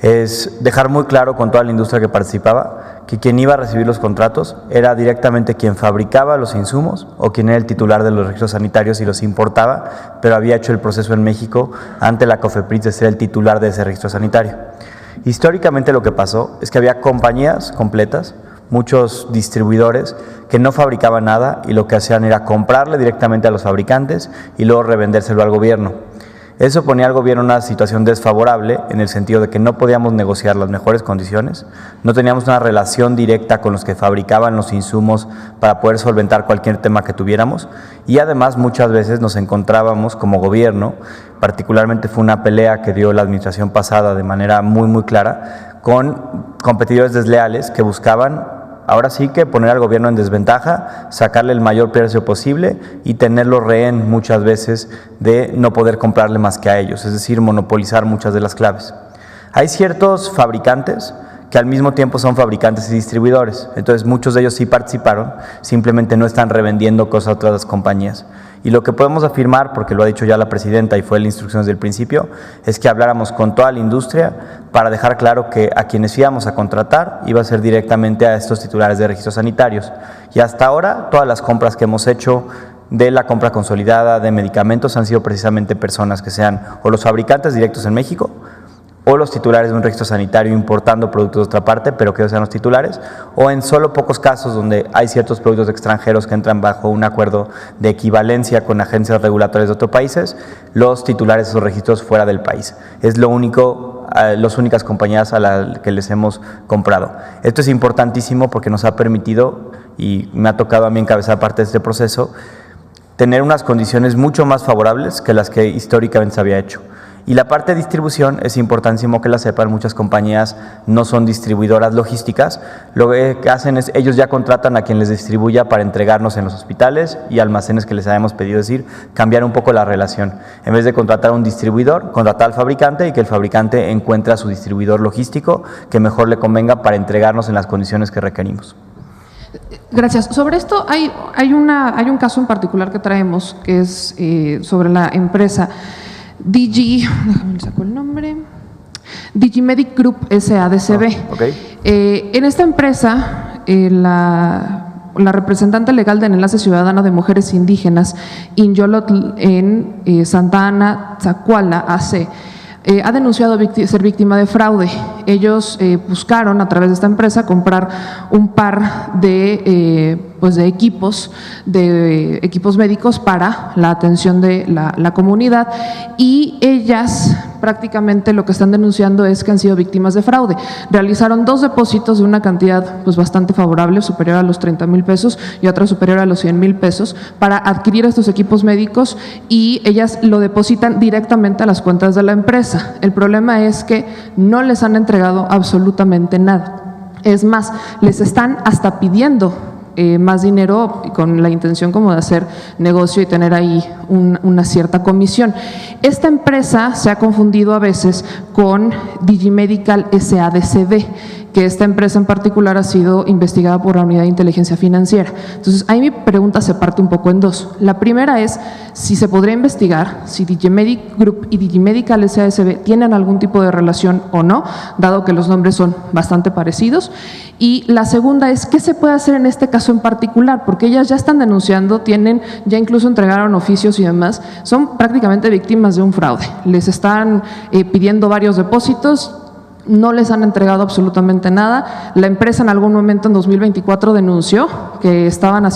es dejar muy claro con toda la industria que participaba que quien iba a recibir los contratos era directamente quien fabricaba los insumos o quien era el titular de los registros sanitarios y los importaba, pero había hecho el proceso en México ante la COFEPRIS de ser el titular de ese registro sanitario. Históricamente lo que pasó es que había compañías completas, muchos distribuidores que no fabricaban nada y lo que hacían era comprarle directamente a los fabricantes y luego revendérselo al gobierno. Eso ponía al gobierno en una situación desfavorable en el sentido de que no podíamos negociar las mejores condiciones, no teníamos una relación directa con los que fabricaban los insumos para poder solventar cualquier tema que tuviéramos, y además muchas veces nos encontrábamos como gobierno, particularmente fue una pelea que dio la administración pasada de manera muy clara, con competidores desleales que buscaban ahora sí que poner al gobierno en desventaja, sacarle el mayor precio posible y tenerlo rehén muchas veces de no poder comprarle más que a ellos, es decir, monopolizar muchas de las claves. Hay ciertos fabricantes que al mismo tiempo son fabricantes y distribuidores, entonces muchos de ellos sí participaron, simplemente no están revendiendo cosas a otras compañías. Y lo que podemos afirmar, porque lo ha dicho ya la presidenta y fue la instrucción desde el principio, es que habláramos con toda la industria para dejar claro que a quienes íbamos a contratar iba a ser directamente a estos titulares de registros sanitarios. Y hasta ahora todas las compras que hemos hecho de la compra consolidada de medicamentos han sido precisamente personas que sean o los fabricantes directos en México o los titulares de un registro sanitario importando productos de otra parte, pero que sean los titulares, o en solo pocos casos donde hay ciertos productos extranjeros que entran bajo un acuerdo de equivalencia con agencias regulatorias de otros países, los titulares de esos registros fuera del país. Es las únicas compañías a las que les hemos comprado. Esto es importantísimo porque nos ha permitido, y me ha tocado a mí encabezar parte de este proceso, tener unas condiciones mucho más favorables que las que históricamente se había hecho. Y la parte de distribución es importantísimo que la sepan, muchas compañías no son distribuidoras logísticas, lo que hacen es ellos ya contratan a quien les distribuya para entregarnos en los hospitales y almacenes que les habíamos pedido, es decir, cambiar un poco la relación. En vez de contratar a un distribuidor, contratar al fabricante y que el fabricante encuentre a su distribuidor logístico que mejor le convenga para entregarnos en las condiciones que requerimos. Gracias. Sobre esto hay un caso en particular que traemos, que es sobre la empresa déjame saco el nombre, Digimedic Group SADCB. En esta empresa, la representante legal de Enlace Ciudadano de Mujeres Indígenas, Inyolotl, en Santa Ana, Tzacuala, AC, ha denunciado ser víctima de fraude. Ellos buscaron a través de esta empresa comprar un par de equipos médicos para la atención de la comunidad, y ellas prácticamente lo que están denunciando es que han sido víctimas de fraude. Realizaron 2 depósitos de una cantidad bastante favorable, superior a los 30,000 pesos y otra superior a los 100,000 pesos para adquirir estos equipos médicos, y ellas lo depositan directamente a las cuentas de la empresa. El problema es que no les han entregado absolutamente nada. Es más, les están hasta pidiendo más dinero con la intención como de hacer negocio y tener ahí una cierta comisión. Esta empresa se ha confundido a veces con Digimedical SADCB, que esta empresa en particular ha sido investigada por la Unidad de Inteligencia Financiera. Entonces, ahí mi pregunta se parte un poco en 2. La primera es si se podría investigar si Digimedic Group y Digimedical SADCB tienen algún tipo de relación o no, dado que los nombres son bastante parecidos. Y la segunda es, ¿qué se puede hacer en este caso en particular? Porque ellas ya están denunciando, ya incluso entregaron oficios y demás, son prácticamente víctimas de un fraude. Les están pidiendo varios depósitos, no les han entregado absolutamente nada. La empresa en algún momento en 2024 denunció que estaban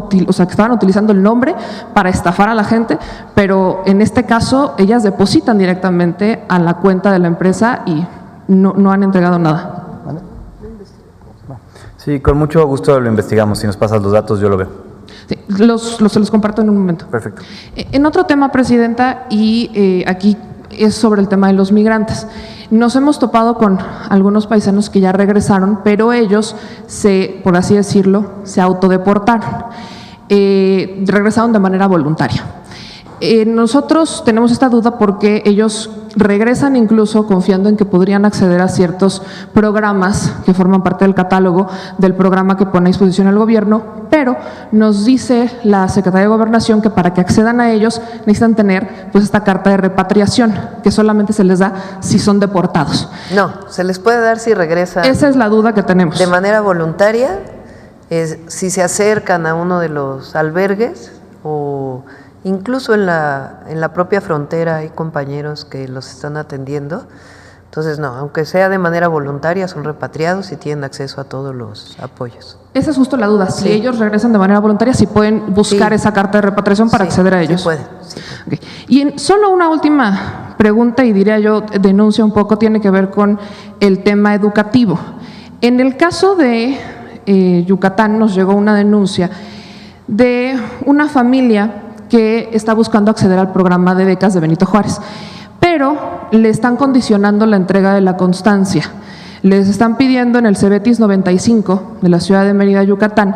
que estaban utilizando el nombre para estafar a la gente, pero en este caso ellas depositan directamente a la cuenta de la empresa y no han entregado nada. Sí, con mucho gusto lo investigamos. Si nos pasas los datos, yo lo veo. Sí, se los comparto en un momento. Perfecto. En otro tema, Presidenta, y aquí es sobre el tema de los migrantes. Nos hemos topado con algunos paisanos que ya regresaron, pero ellos, por así decirlo, se autodeportaron. Regresaron de manera voluntaria. Nosotros tenemos esta duda porque ellos regresan incluso confiando en que podrían acceder a ciertos programas que forman parte del catálogo del programa que pone a disposición el gobierno, pero nos dice la Secretaría de Gobernación que para que accedan a ellos necesitan tener esta carta de repatriación, que solamente se les da si son deportados. No, se les puede dar si regresan. Esa es la duda que tenemos. De manera voluntaria, si se acercan a uno de los albergues o incluso en la propia frontera hay compañeros que los están atendiendo. Entonces, no, aunque sea de manera voluntaria, son repatriados y tienen acceso a todos los apoyos. Esa es justo la duda. Si ellos regresan de manera voluntaria, si pueden buscar esa carta de repatriación para acceder a ellos. Sí pueden. Okay. Y solo una última pregunta, y diría yo, denuncia un poco, tiene que ver con el tema educativo. En el caso de Yucatán nos llegó una denuncia de una familia que está buscando acceder al programa de becas de Benito Juárez, pero le están condicionando la entrega de la constancia. Les están pidiendo en el Cebetis 95 de la ciudad de Mérida, Yucatán,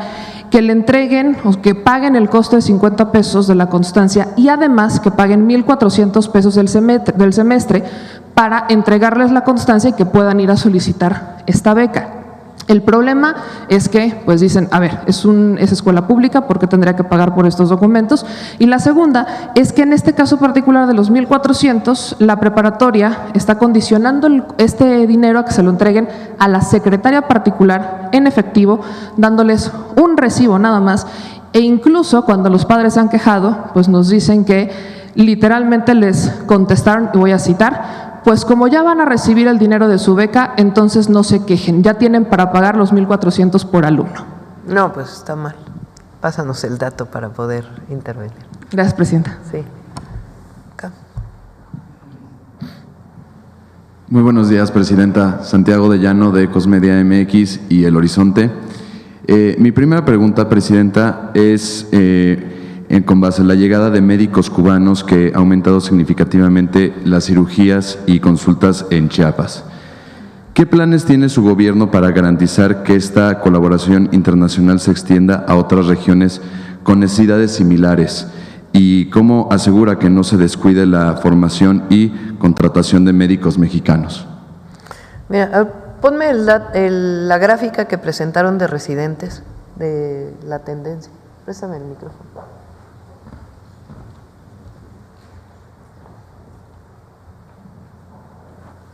que le entreguen o que paguen el costo de 50 pesos de la constancia y además que paguen 1,400 pesos del semestre para entregarles la constancia y que puedan ir a solicitar esta beca. El problema es que, pues dicen, a ver, es escuela pública, ¿por qué tendría que pagar por estos documentos? Y la segunda es que en este caso particular de los 1,400, la preparatoria está condicionando este dinero a que se lo entreguen a la secretaria particular en efectivo, dándoles un recibo nada más, e incluso cuando los padres se han quejado, pues nos dicen que literalmente les contestaron, y voy a citar: pues como ya van a recibir el dinero de su beca, entonces no se quejen, ya tienen para pagar los 1,400 por alumno. No, pues está mal. Pásanos el dato para poder intervenir. Gracias, Presidenta. Sí. Acá. Muy buenos días, Presidenta. Santiago de Llano, de Ecosmedia MX y El Horizonte. Mi primera pregunta, Presidenta, es con base a la llegada de médicos cubanos que ha aumentado significativamente las cirugías y consultas en Chiapas. ¿Qué planes tiene su gobierno para garantizar que esta colaboración internacional se extienda a otras regiones con necesidades similares? ¿Y cómo asegura que no se descuide la formación y contratación de médicos mexicanos? Mira, ponme la gráfica que presentaron de residentes, de la tendencia. Préstame el micrófono.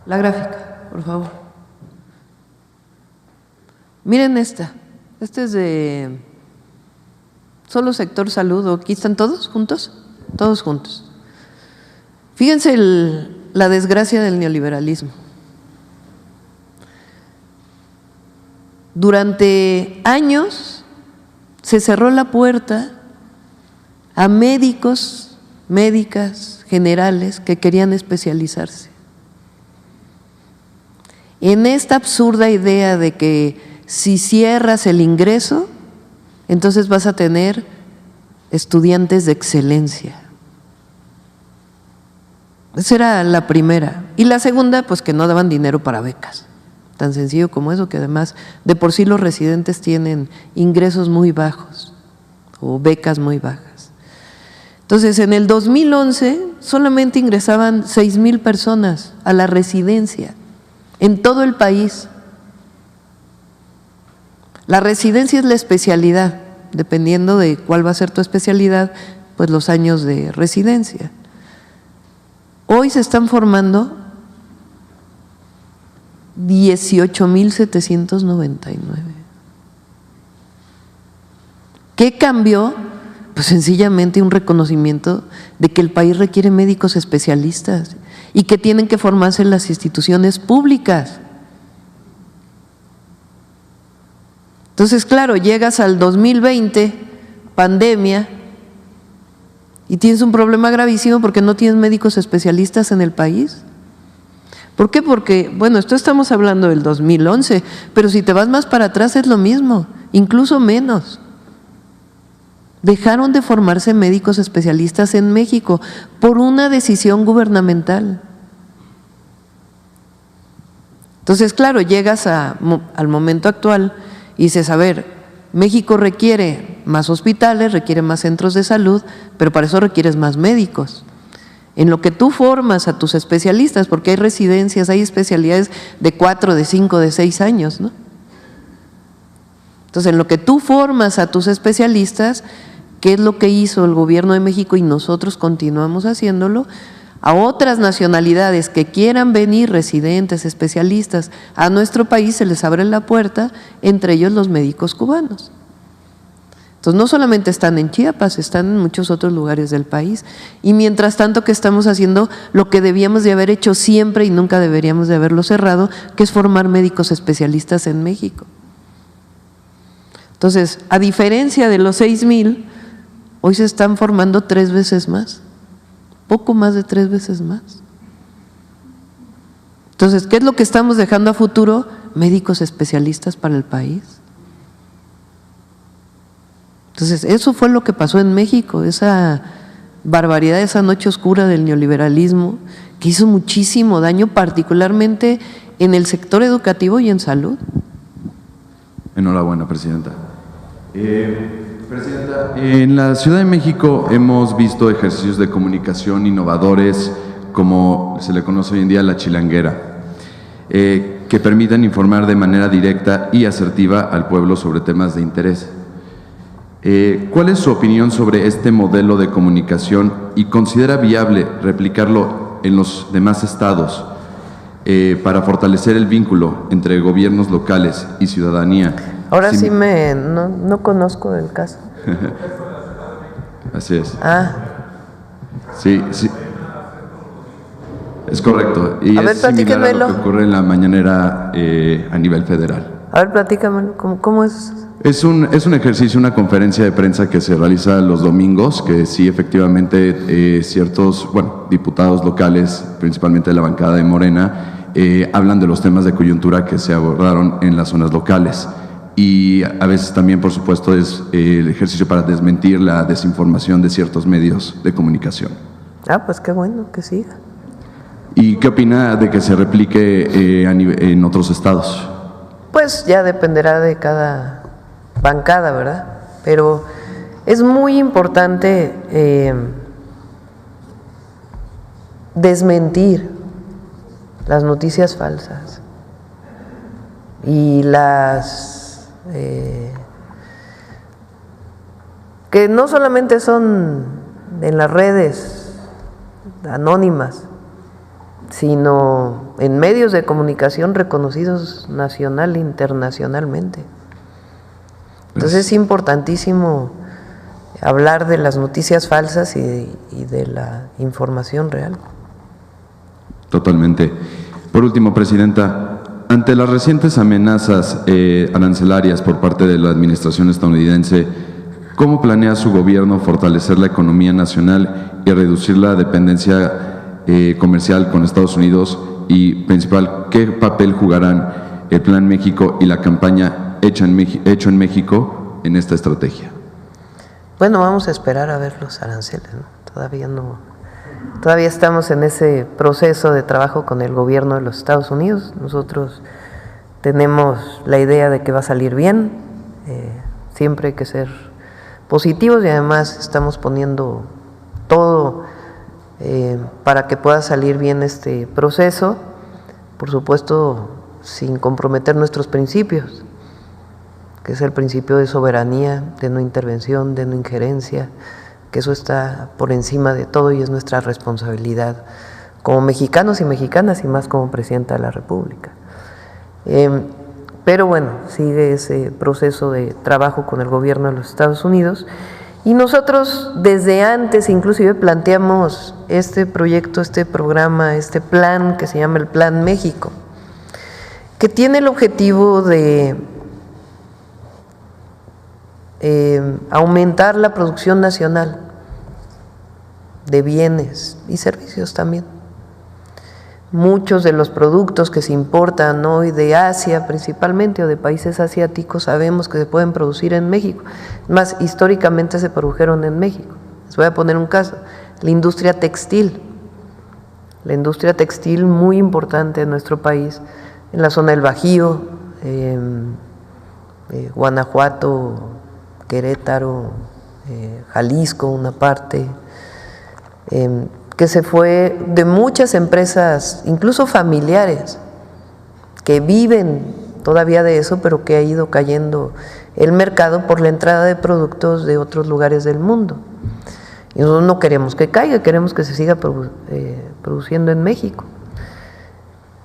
La gráfica, por favor. Miren esta. Este es de solo sector salud. ¿O aquí están todos juntos? Todos juntos. Fíjense la desgracia del neoliberalismo. Durante años se cerró la puerta a médicos, médicas generales que querían especializarse. En esta absurda idea de que si cierras el ingreso, entonces vas a tener estudiantes de excelencia. Esa era la primera. Y la segunda, pues que no daban dinero para becas. Tan sencillo como eso, que además de por sí los residentes tienen ingresos muy bajos o becas muy bajas. Entonces, en el 2011 solamente ingresaban 6,000 personas a la residencia en todo el país. La residencia es la especialidad, dependiendo de cuál va a ser tu especialidad, pues los años de residencia. Hoy se están formando 18,799. ¿Qué cambió? Pues sencillamente un reconocimiento de que el país requiere médicos especialistas y que tienen que formarse en las instituciones públicas. Entonces, claro, llegas al 2020, pandemia, y tienes un problema gravísimo porque no tienes médicos especialistas en el país. ¿Por qué? Porque, bueno, esto estamos hablando del 2011, pero si te vas más para atrás es lo mismo, incluso menos. Dejaron de formarse médicos especialistas en México por una decisión gubernamental. Entonces, claro, llegas al momento actual y dices, a ver, México requiere más hospitales, requiere más centros de salud, pero para eso requieres más médicos. En lo que tú formas a tus especialistas, porque hay residencias, hay especialidades de 4, de 5, de 6 años, ¿no? Entonces, en lo que tú formas a tus especialistas, ¿qué es lo que hizo el gobierno de México y nosotros continuamos haciéndolo? A otras nacionalidades que quieran venir, residentes, especialistas, a nuestro país se les abre la puerta, entre ellos los médicos cubanos. Entonces, no solamente están en Chiapas, están en muchos otros lugares del país. Y mientras tanto que estamos haciendo lo que debíamos de haber hecho siempre y nunca deberíamos de haberlo cerrado, que es formar médicos especialistas en México. Entonces, a diferencia de los 6,000, hoy se están formando 3 veces más, poco más de 3 veces más. Entonces, ¿qué es lo que estamos dejando a futuro? Médicos especialistas para el país. Entonces, eso fue lo que pasó en México, esa barbaridad, esa noche oscura del neoliberalismo, que hizo muchísimo daño, particularmente en el sector educativo y en salud. Enhorabuena, Presidenta. Presidenta, en la Ciudad de México hemos visto ejercicios de comunicación innovadores, como se le conoce hoy en día la chilanguera, que permitan informar de manera directa y asertiva al pueblo sobre temas de interés. ¿Cuál es su opinión sobre este modelo de comunicación y considera viable replicarlo en los demás estados para fortalecer el vínculo entre gobiernos locales y ciudadanía? Ahora sí no conozco el caso. Así es. Ah. Sí, sí. Es correcto. Y a ver, es similar a lo que ocurre en la mañanera a nivel federal. A ver, platícamelo, ¿cómo es? Es un ejercicio, una conferencia de prensa que se realiza los domingos, que sí, efectivamente, ciertos, diputados locales, principalmente de la bancada de Morena, hablan de los temas de coyuntura que se abordaron en las zonas locales. y a veces también, por supuesto, es el ejercicio para desmentir la desinformación de ciertos medios de comunicación. Pues qué bueno que siga. ¿Y qué opina de que se replique en otros estados? Pues ya dependerá de cada bancada, ¿verdad? Pero es muy importante desmentir las noticias falsas y las que no solamente son en las redes anónimas, sino en medios de comunicación reconocidos nacional e internacionalmente. Entonces es importantísimo hablar de las noticias falsas y de la información real. Totalmente. Por último, Presidenta, ante las recientes amenazas arancelarias por parte de la administración estadounidense, ¿cómo planea su gobierno fortalecer la economía nacional y reducir la dependencia comercial con Estados Unidos? Y principal, ¿qué papel jugarán el Plan México y la campaña Hecho en México en esta estrategia? Bueno, vamos a esperar a ver los aranceles, ¿no? Todavía estamos en ese proceso de trabajo con el gobierno de los Estados Unidos. Nosotros tenemos la idea de que va a salir bien, siempre hay que ser positivos y además estamos poniendo todo para que pueda salir bien este proceso, por supuesto sin comprometer nuestros principios, que es el principio de soberanía, de no intervención, de no injerencia, que eso está por encima de todo y es nuestra responsabilidad como mexicanos y mexicanas y más como Presidenta de la República. Pero bueno, sigue ese proceso de trabajo con el gobierno de los Estados Unidos y nosotros desde antes inclusive planteamos este proyecto, este programa, este plan que se llama el Plan México, que tiene el objetivo de aumentar la producción nacional de bienes y servicios también. Muchos de los productos que se importan hoy de Asia principalmente o de países asiáticos sabemos que se pueden producir en México. Más, históricamente se produjeron en México. Les voy a poner un caso, la industria textil. La industria textil muy importante en nuestro país, en la zona del Bajío, Guanajuato, Querétaro, Jalisco, una parte, que se fue de muchas empresas, incluso familiares, que viven todavía de eso, pero que ha ido cayendo el mercado por la entrada de productos de otros lugares del mundo. Y nosotros no queremos que caiga, queremos que se siga produciendo en México.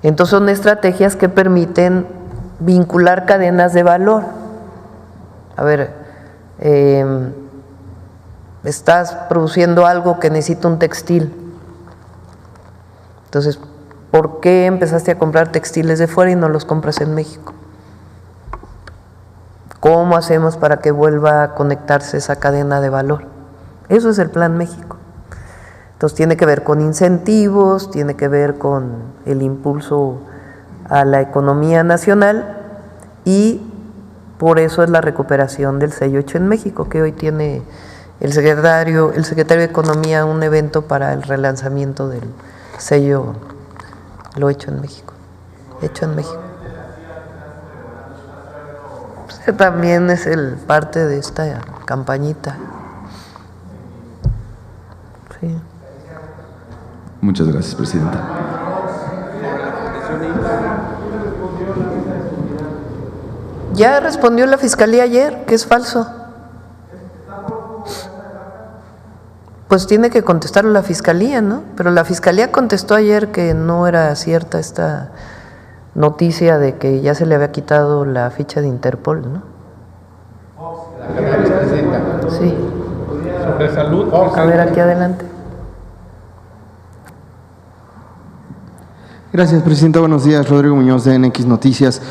Entonces son estrategias que permiten vincular cadenas de valor. A ver, estás produciendo algo que necesita un textil. Entonces, ¿por qué empezaste a comprar textiles de fuera y no los compras en México? ¿Cómo hacemos para que vuelva a conectarse esa cadena de valor? Eso es el Plan México. Entonces tiene que ver con incentivos, tiene que ver con el impulso a la economía nacional y por eso es la recuperación del sello Hecho en México, que hoy tiene el secretario de Economía un evento para el relanzamiento del sello Lo Hecho en México. Hecho en México. Pues también es parte de esta campañita. Sí. Muchas gracias, Presidenta. Ya respondió la Fiscalía ayer, que es falso. Pues tiene que contestarlo la Fiscalía, ¿no? Pero la Fiscalía contestó ayer que no era cierta esta noticia de que ya se le había quitado la ficha de Interpol, ¿no? Sí. Sobre salud. A ver, aquí adelante. Gracias, Presidenta. Buenos días. Rodrigo Muñoz, de NX Noticias.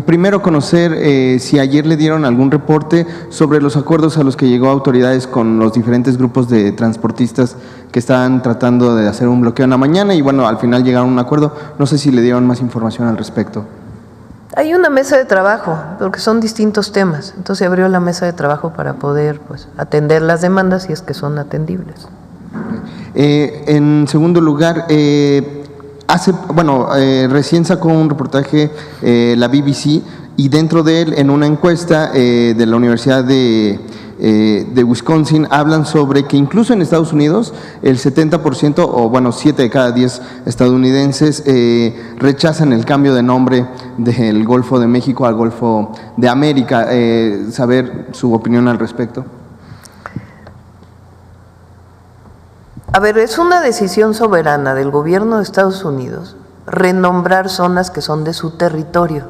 Primero, conocer si ayer le dieron algún reporte sobre los acuerdos a los que llegó autoridades con los diferentes grupos de transportistas que estaban tratando de hacer un bloqueo en la mañana y, bueno, al final llegaron a un acuerdo. No sé si le dieron más información al respecto. Hay una mesa de trabajo, porque son distintos temas. Entonces se abrió la mesa de trabajo para poder pues, atender las demandas si es que son atendibles. En segundo lugar, recién sacó un reportaje la BBC y dentro de él, en una encuesta de la Universidad de Wisconsin, hablan sobre que incluso en Estados Unidos el 70%, o bueno, 7 de cada 10 estadounidenses rechazan el cambio de nombre del Golfo de México al Golfo de América. Saber su opinión al respecto. A ver, es una decisión soberana del gobierno de Estados Unidos renombrar zonas que son de su territorio.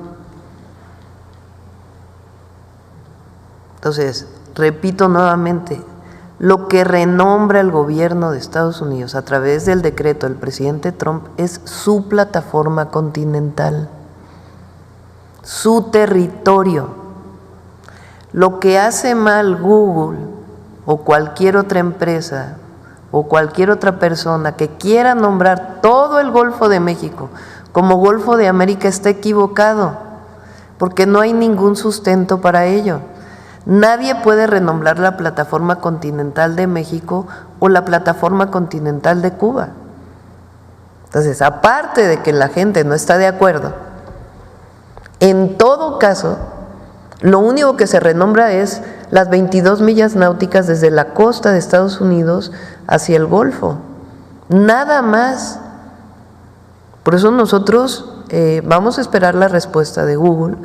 Entonces, repito nuevamente, lo que renombra el gobierno de Estados Unidos a través del decreto del presidente Trump es su plataforma continental, su territorio. Lo que hace mal Google o cualquier otra empresa o cualquier otra persona que quiera nombrar todo el Golfo de México como Golfo de América está equivocado, porque no hay ningún sustento para ello. Nadie puede renombrar la plataforma continental de México o la plataforma continental de Cuba. Entonces, aparte de que la gente no está de acuerdo, en todo caso, lo único que se renombra es las 22 millas náuticas desde la costa de Estados Unidos hacia el Golfo. Nada más. Por eso nosotros vamos a esperar la respuesta de Google,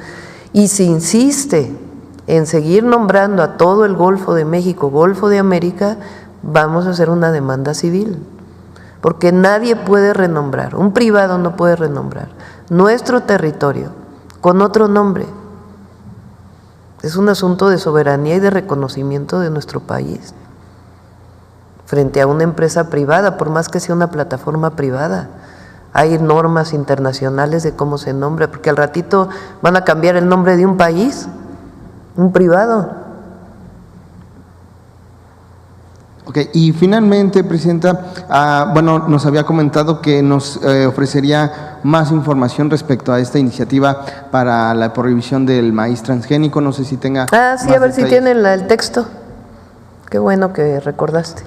y si insiste en seguir nombrando a todo el Golfo de México, Golfo de América, vamos a hacer una demanda civil, porque nadie puede renombrar, un privado no puede renombrar nuestro territorio con otro nombre. Es un asunto de soberanía y de reconocimiento de nuestro país frente a una empresa privada, por más que sea una plataforma privada. Hay normas internacionales de cómo se nombra, porque al ratito van a cambiar el nombre de un país, un privado. Ok, y finalmente, Presidenta, nos había comentado que nos ofrecería más información respecto a esta iniciativa para la prohibición del maíz transgénico. No sé si tenga. Sí, más a ver detalles. si tienen el texto. Qué bueno que recordaste.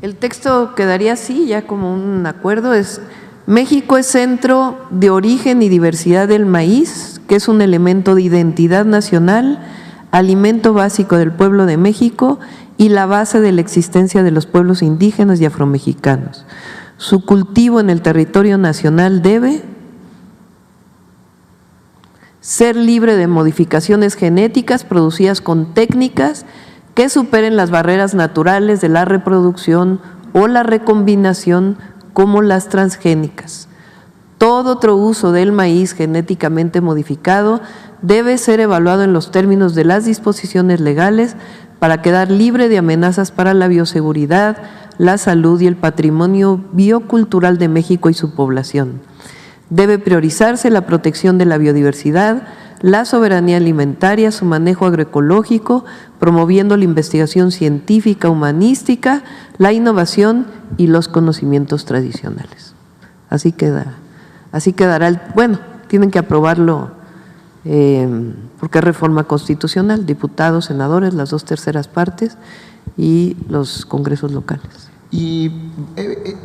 El texto quedaría así, ya como un acuerdo, es: México es centro de origen y diversidad del maíz, que es un elemento de identidad nacional, alimento básico del pueblo de México y la base de la existencia de los pueblos indígenas y afromexicanos. Su cultivo en el territorio nacional debe ser libre de modificaciones genéticas producidas con técnicas que superen las barreras naturales de la reproducción o la recombinación, como las transgénicas. Todo otro uso del maíz genéticamente modificado debe ser evaluado en los términos de las disposiciones legales para quedar libre de amenazas para la bioseguridad, la salud y el patrimonio biocultural de México y su población. Debe priorizarse la protección de la biodiversidad, la soberanía alimentaria, su manejo agroecológico, promoviendo la investigación científica, humanística, la innovación y los conocimientos tradicionales. Así quedará, tienen que aprobarlo porque es reforma constitucional, diputados, senadores, las 2/3 partes y los congresos locales. Y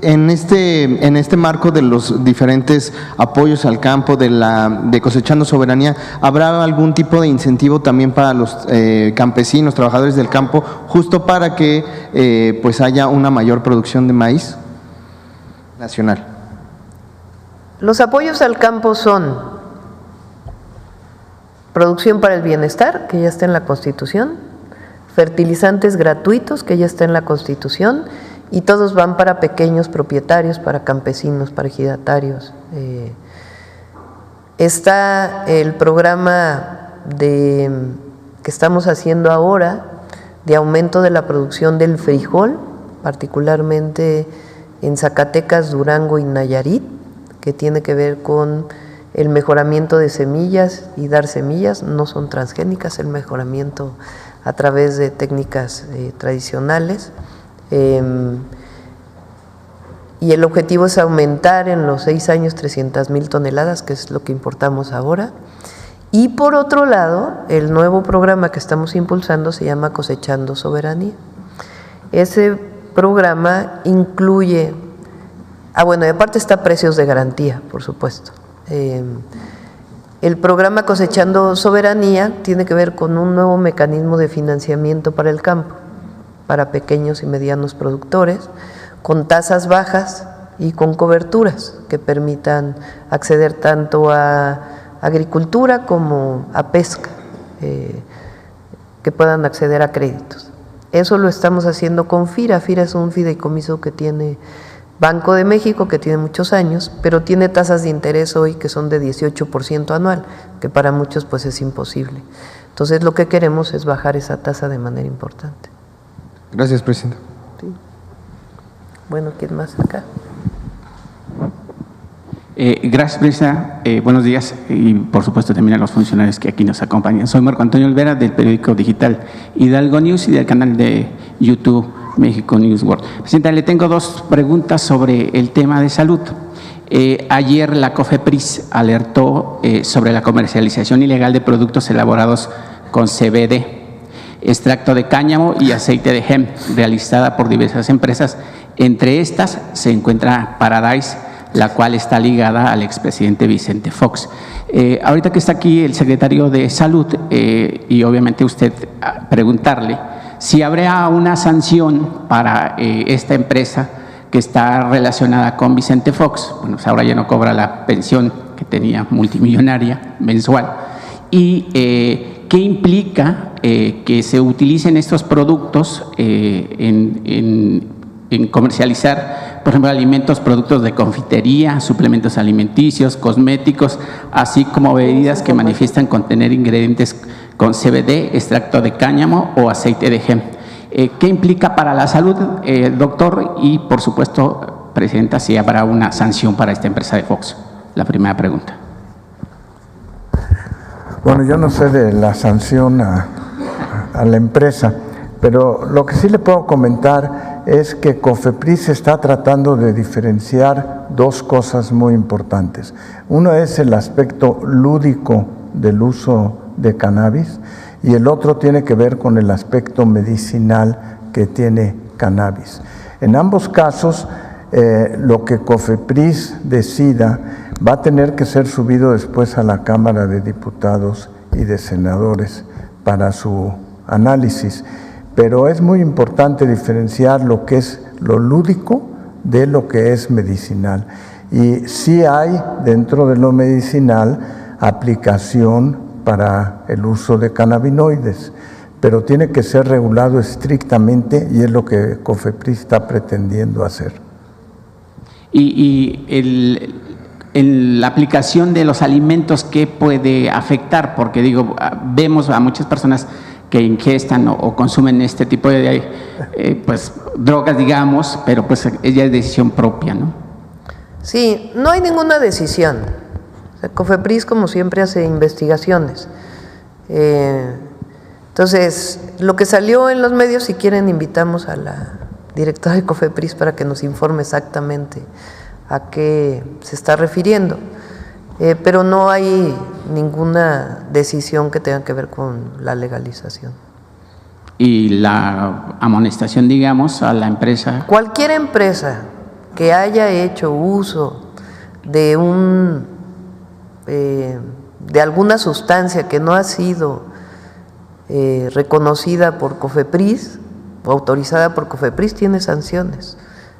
en este marco de los diferentes apoyos al campo de Cosechando Soberanía, ¿habrá algún tipo de incentivo también para los campesinos, trabajadores del campo, justo para que pues haya una mayor producción de maíz nacional? Los apoyos al campo son producción para el bienestar, que ya está en la Constitución, fertilizantes gratuitos, que ya está en la Constitución, y todos van para pequeños propietarios, para campesinos, para ejidatarios. Está el programa que estamos haciendo ahora de aumento de la producción del frijol, particularmente en Zacatecas, Durango y Nayarit, que tiene que ver con el mejoramiento de semillas y dar semillas, no son transgénicas, el mejoramiento a través de técnicas tradicionales. Y el objetivo es aumentar en los 6 años 300,000 toneladas, que es lo que importamos ahora. Y por otro lado, el nuevo programa que estamos impulsando se llama Cosechando Soberanía. Ese programa incluye, bueno, y aparte está precios de garantía, por supuesto. El programa Cosechando Soberanía tiene que ver con un nuevo mecanismo de financiamiento para el campo, para pequeños y medianos productores, con tasas bajas y con coberturas que permitan acceder tanto a agricultura como a pesca, que puedan acceder a créditos. Eso lo estamos haciendo con FIRA. FIRA es un fideicomiso que tiene Banco de México, que tiene muchos años, pero tiene tasas de interés hoy que son de 18% anual, que para muchos pues es imposible. Entonces lo que queremos es bajar esa tasa de manera importante. Gracias, presidenta. Sí. Bueno, ¿quién más acá? Gracias, presidenta. Buenos días y por supuesto también a los funcionarios que aquí nos acompañan. Soy Marco Antonio Olvera del periódico digital Hidalgo News y del canal de YouTube México News World. Presidenta, le tengo 2 preguntas sobre el tema de salud. Ayer la COFEPRIS alertó sobre la comercialización ilegal de productos elaborados con CBD, extracto de cáñamo y aceite de hemp, realizada por diversas empresas. Entre estas se encuentra Paradise, la cual está ligada al expresidente Vicente Fox. Ahorita que está aquí el secretario de Salud y obviamente usted preguntarle si habrá una sanción para esta empresa que está relacionada con Vicente Fox. Bueno, pues ahora ya no cobra la pensión que tenía multimillonaria mensual. Y ¿qué implica que se utilicen estos productos en comercializar, por ejemplo, alimentos, productos de confitería, suplementos alimenticios, cosméticos, así como bebidas que manifiestan contener ingredientes con CBD, extracto de cáñamo o aceite de hemp? ¿Qué implica para la salud, doctor? Y, por supuesto, presidenta, si habrá una sanción para esta empresa de Fox. La primera pregunta. Bueno, yo no sé de la sanción a la empresa, pero lo que sí le puedo comentar es que COFEPRIS está tratando de diferenciar 2 cosas muy importantes. Uno es el aspecto lúdico del uso de cannabis y el otro tiene que ver con el aspecto medicinal que tiene cannabis. En ambos casos, lo que COFEPRIS decida va a tener que ser subido después a la Cámara de Diputados y de Senadores para su análisis. Pero es muy importante diferenciar lo que es lo lúdico de lo que es medicinal. Y sí hay dentro de lo medicinal aplicación para el uso de cannabinoides, pero tiene que ser regulado estrictamente y es lo que COFEPRIS está pretendiendo hacer. Y la aplicación de los alimentos, ¿qué puede afectar? Porque digo, vemos a muchas personas que ingestan o consumen este tipo de pues, drogas, digamos, pero pues ella es decisión propia, ¿no? Sí, no hay ninguna decisión. O sea, COFEPRIS, como siempre, hace investigaciones. Entonces, lo que salió en los medios, si quieren, invitamos a la directora de COFEPRIS para que nos informe exactamente a qué se está refiriendo. Pero no hay ninguna decisión que tenga que ver con la legalización. ¿Y la amonestación, digamos, a la empresa? Cualquier empresa que haya hecho uso de de alguna sustancia que no ha sido reconocida por COFEPRIS o autorizada por COFEPRIS tiene sanciones.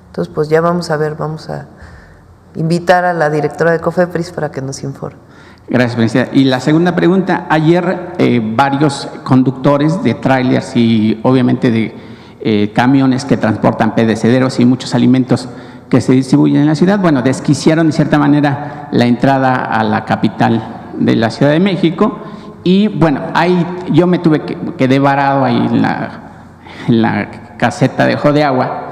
Entonces, pues ya vamos a ver, vamos a invitar a la directora de COFEPRIS para que nos informe. Gracias, presidenta. Y la segunda pregunta, ayer varios conductores de trailers y obviamente de camiones que transportan perecederos y muchos alimentos que se distribuyen en la ciudad, bueno, desquiciaron de cierta manera la entrada a la capital de la Ciudad de México y bueno, ahí yo me tuve que quedé varado ahí en la caseta de Ojo de Agua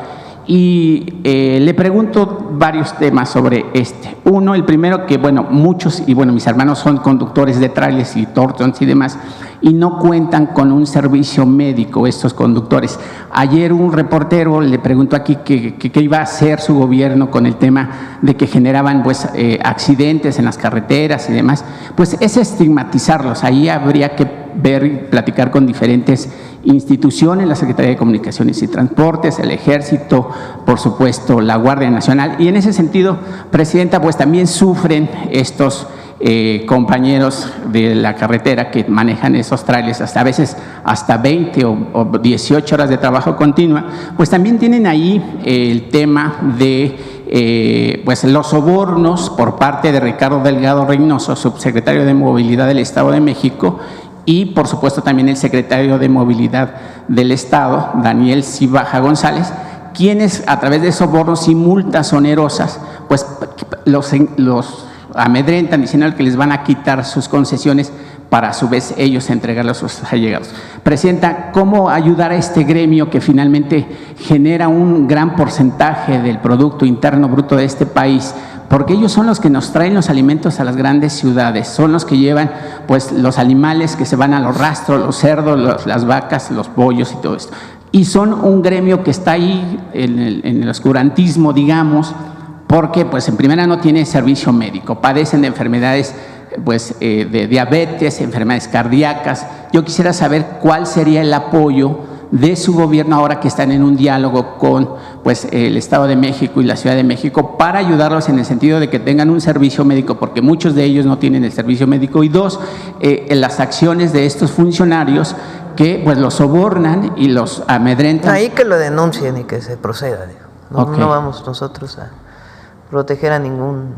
Y le pregunto varios temas sobre este. Uno, el primero, que bueno, muchos, y bueno, mis hermanos son conductores de trailers y tortons y demás, y no cuentan con un servicio médico estos conductores. Ayer un reportero le preguntó aquí qué iba a hacer su gobierno con el tema de que generaban pues accidentes en las carreteras y demás. Pues es estigmatizarlos. Ahí habría que ver y platicar con diferentes instituciones, la Secretaría de Comunicaciones y Transportes, el Ejército, por supuesto, la Guardia Nacional. Y en ese sentido, Presidenta, pues también sufren estos compañeros de la carretera que manejan esos trailers a veces hasta 20 o 18 horas de trabajo continua, pues también tienen ahí el tema de pues los sobornos por parte de Ricardo Delgado Reynoso, subsecretario de Movilidad del Estado de México, y por supuesto también el secretario de Movilidad del Estado, Daniel Cibaja González, quienes a través de sobornos y multas onerosas, pues los amedrentan diciendo que les van a quitar sus concesiones para a su vez ellos entregarlos a sus allegados. Presidenta, ¿cómo ayudar a este gremio que finalmente genera un gran porcentaje del Producto Interno Bruto de este país? Porque ellos son los que nos traen los alimentos a las grandes ciudades, son los que llevan pues los animales que se van a los rastros, los cerdos, las vacas, los pollos y todo esto. Y son un gremio que está ahí en el oscurantismo, digamos, porque pues en primera no tiene servicio médico, padecen de enfermedades pues de diabetes, enfermedades cardíacas. Yo quisiera saber cuál sería el apoyo de su gobierno ahora que están en un diálogo con pues el Estado de México y la Ciudad de México para ayudarlos en el sentido de que tengan un servicio médico, porque muchos de ellos no tienen el servicio médico, y dos, en las acciones de estos funcionarios que pues los sobornan y los amedrentan. Ahí que lo denuncien y que se proceda, digo. No, okay. No vamos nosotros a proteger a ningún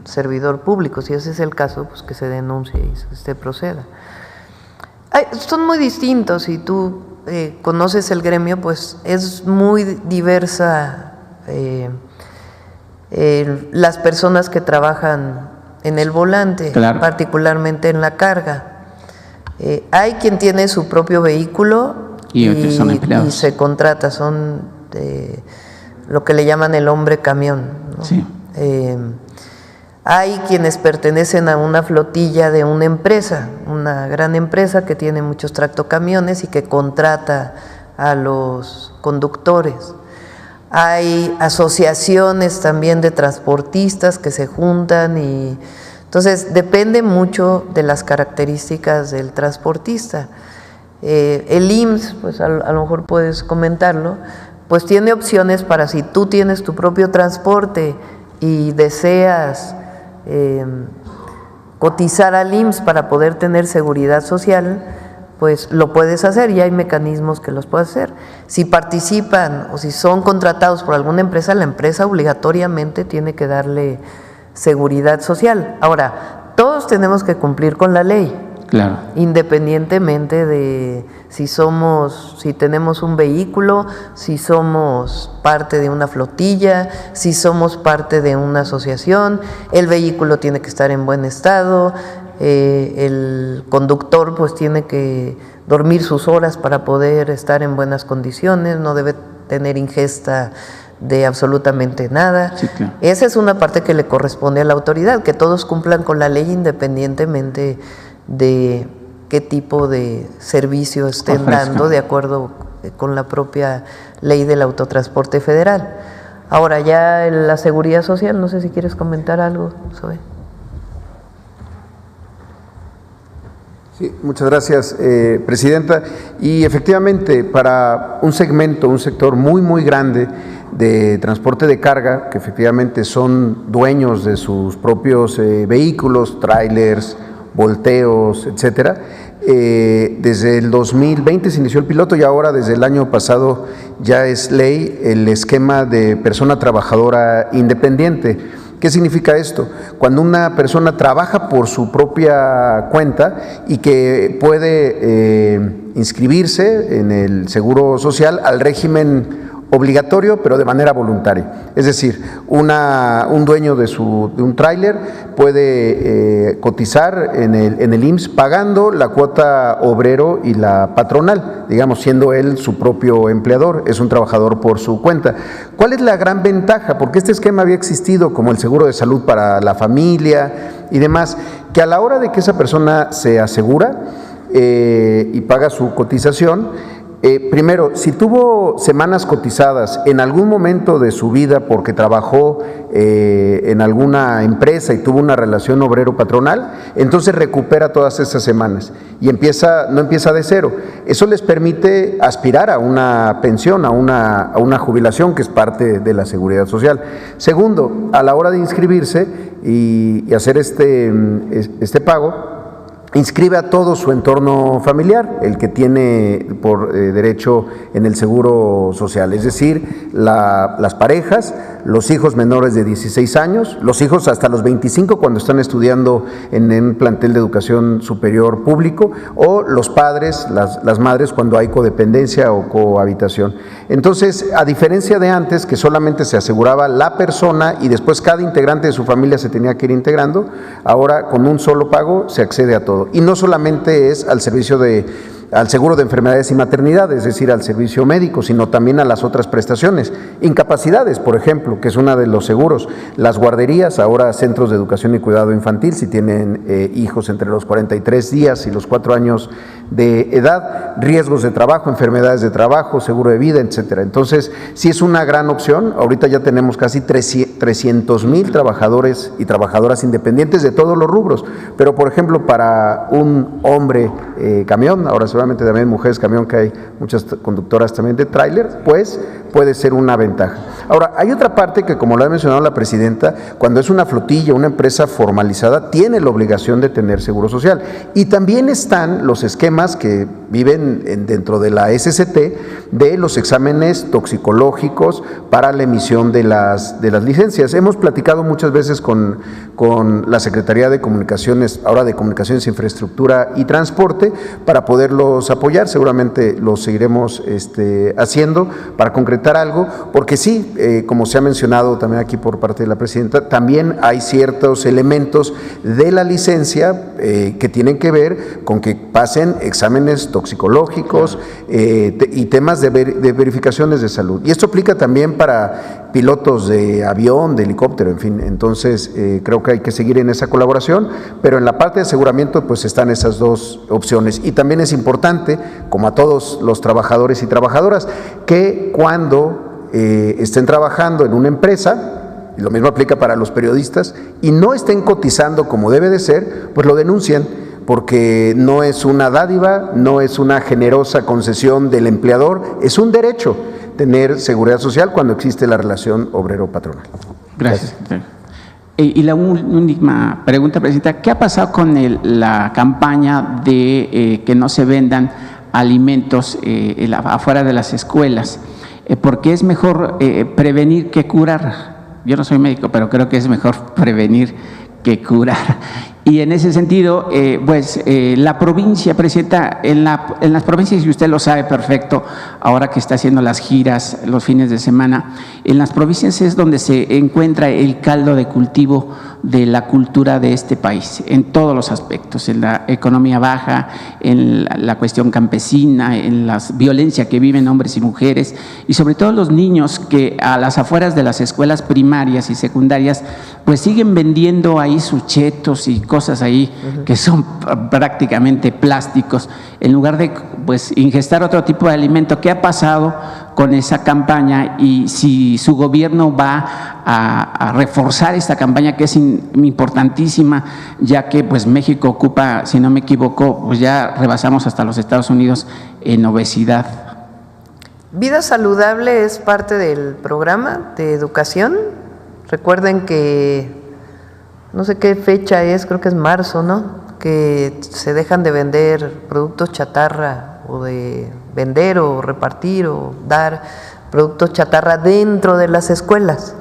servidor público. Si ese es el caso, pues que se denuncie y se proceda. Son muy distintos. Si tú conoces el gremio, pues es muy diversa las personas que trabajan en el volante, claro, particularmente en la carga. Hay quien tiene su propio vehículo y se contrata, son lo que le llaman el hombre camión, ¿no? Sí. Hay quienes pertenecen a una flotilla de una empresa, una gran empresa que tiene muchos tractocamiones y que contrata a los conductores. Hay asociaciones también de transportistas que se juntan y entonces depende mucho de las características del transportista. El IMSS, pues a lo mejor puedes comentarlo, pues tiene opciones para si tú tienes tu propio transporte y deseas cotizar al IMSS para poder tener seguridad social, pues lo puedes hacer y hay mecanismos que los puedes hacer. Si participan o si son contratados por alguna empresa, la empresa obligatoriamente tiene que darle seguridad social. Ahora, todos tenemos que cumplir con la ley. Claro. Independientemente de si tenemos un vehículo, si somos parte de una flotilla, si somos parte de una asociación, el vehículo tiene que estar en buen estado, el conductor pues tiene que dormir sus horas para poder estar en buenas condiciones, no debe tener ingesta de absolutamente nada. Sí, claro. Esa es una parte que le corresponde a la autoridad, que todos cumplan con la ley independientemente de qué tipo de servicio estén dando, de acuerdo con la propia ley del autotransporte federal. Ahora ya la seguridad social, no sé si quieres comentar algo, Zoe. Sí, muchas gracias, Presidenta. Y efectivamente, para un sector muy grande de transporte de carga, que efectivamente son dueños de sus propios vehículos, trailers, volteos, etcétera. Desde el 2020 se inició el piloto y ahora desde el año pasado ya es ley el esquema de persona trabajadora independiente. ¿Qué significa esto? Cuando una persona trabaja por su propia cuenta y que puede inscribirse en el Seguro Social al régimen obligatorio, pero de manera voluntaria. Es decir, un dueño de un tráiler puede cotizar en el IMSS pagando la cuota obrero y la patronal, digamos, siendo él su propio empleador, es un trabajador por su cuenta. ¿Cuál es la gran ventaja? Porque este esquema había existido como el seguro de salud para la familia y demás, que a la hora de que esa persona se asegura y paga su cotización, primero, si tuvo semanas cotizadas en algún momento de su vida porque trabajó en alguna empresa y tuvo una relación obrero-patronal, entonces recupera todas esas semanas y no empieza de cero. Eso les permite aspirar a una pensión, a una jubilación, que es parte de la seguridad social. Segundo, a la hora de inscribirse y hacer este pago, inscribe a todo su entorno familiar, el que tiene por derecho en el seguro social, es decir, las parejas, los hijos menores de 16 años, los hijos hasta los 25 cuando están estudiando en un plantel de educación superior público, o los padres, las madres cuando hay codependencia o cohabitación. Entonces, a diferencia de antes, que solamente se aseguraba la persona y después cada integrante de su familia se tenía que ir integrando, ahora con un solo pago se accede a todo. Y no solamente es al seguro de enfermedades y maternidad, es decir, al servicio médico, sino también a las otras prestaciones. Incapacidades, por ejemplo, que es una de los seguros. Las guarderías, ahora centros de educación y cuidado infantil, si tienen hijos entre los 43 días y los 4 años de edad, riesgos de trabajo, enfermedades de trabajo, seguro de vida, etcétera. Entonces, sí es una gran opción. Ahorita ya tenemos casi 300,000 trabajadores y trabajadoras independientes de todos los rubros. Pero, por ejemplo, para un hombre camión, ahora seguramente también mujeres camión, que hay muchas conductoras también de tráiler, pues puede ser una ventaja. Ahora, hay otra parte que, como lo ha mencionado la presidenta, cuando es una flotilla, una empresa formalizada, tiene la obligación de tener seguro social. Y también están los esquemas que viven dentro de la SCT de los exámenes toxicológicos para la emisión de las licencias. Hemos platicado muchas veces con la Secretaría de Comunicaciones, ahora de Comunicaciones, Infraestructura y Transporte, para poderlos apoyar. Seguramente los seguiremos haciendo para concretar algo, porque sí, como se ha mencionado también aquí por parte de la presidenta, también hay ciertos elementos de la licencia que tienen que ver con que pasen exámenes toxicológicos y temas de verificaciones de salud. Y esto aplica también para pilotos de avión, de helicóptero, en fin. Entonces, creo que hay que seguir en esa colaboración, pero en la parte de aseguramiento pues están esas dos opciones. Y también es importante, como a todos los trabajadores y trabajadoras, que cuando estén trabajando en una empresa, y lo mismo aplica para los periodistas, y no estén cotizando como debe de ser, pues lo denuncien, porque no es una dádiva, no es una generosa concesión del empleador, es un derecho tener seguridad social cuando existe la relación obrero-patronal. Gracias. Y la última pregunta, presidenta, ¿qué ha pasado con la campaña de que no se vendan alimentos afuera de las escuelas? Porque es mejor prevenir que curar. Yo no soy médico, pero creo que es mejor prevenir que curar. Y en ese sentido, la provincia, presidenta, en las provincias, y usted lo sabe perfecto, ahora que está haciendo las giras los fines de semana, en las provincias es donde se encuentra el caldo de cultivo de la cultura de este país, en todos los aspectos, en la economía baja, en la cuestión campesina, en la violencia que viven hombres y mujeres, y sobre todo los niños que a las afueras de las escuelas primarias y secundarias, pues siguen vendiendo ahí sus chetos y cosas ahí que son prácticamente plásticos, en lugar de pues ingestar otro tipo de alimento. ¿Qué ha pasado con esa campaña y si su gobierno va a reforzar esta campaña, que es importantísima, ya que pues México ocupa, si no me equivoco, pues ya rebasamos hasta los Estados Unidos en obesidad? Vida saludable es parte del programa de educación. Recuerden que no sé qué fecha es, creo que es marzo, ¿no? Que se dejan de vender productos chatarra, o de vender o repartir o dar productos chatarra dentro de las escuelas.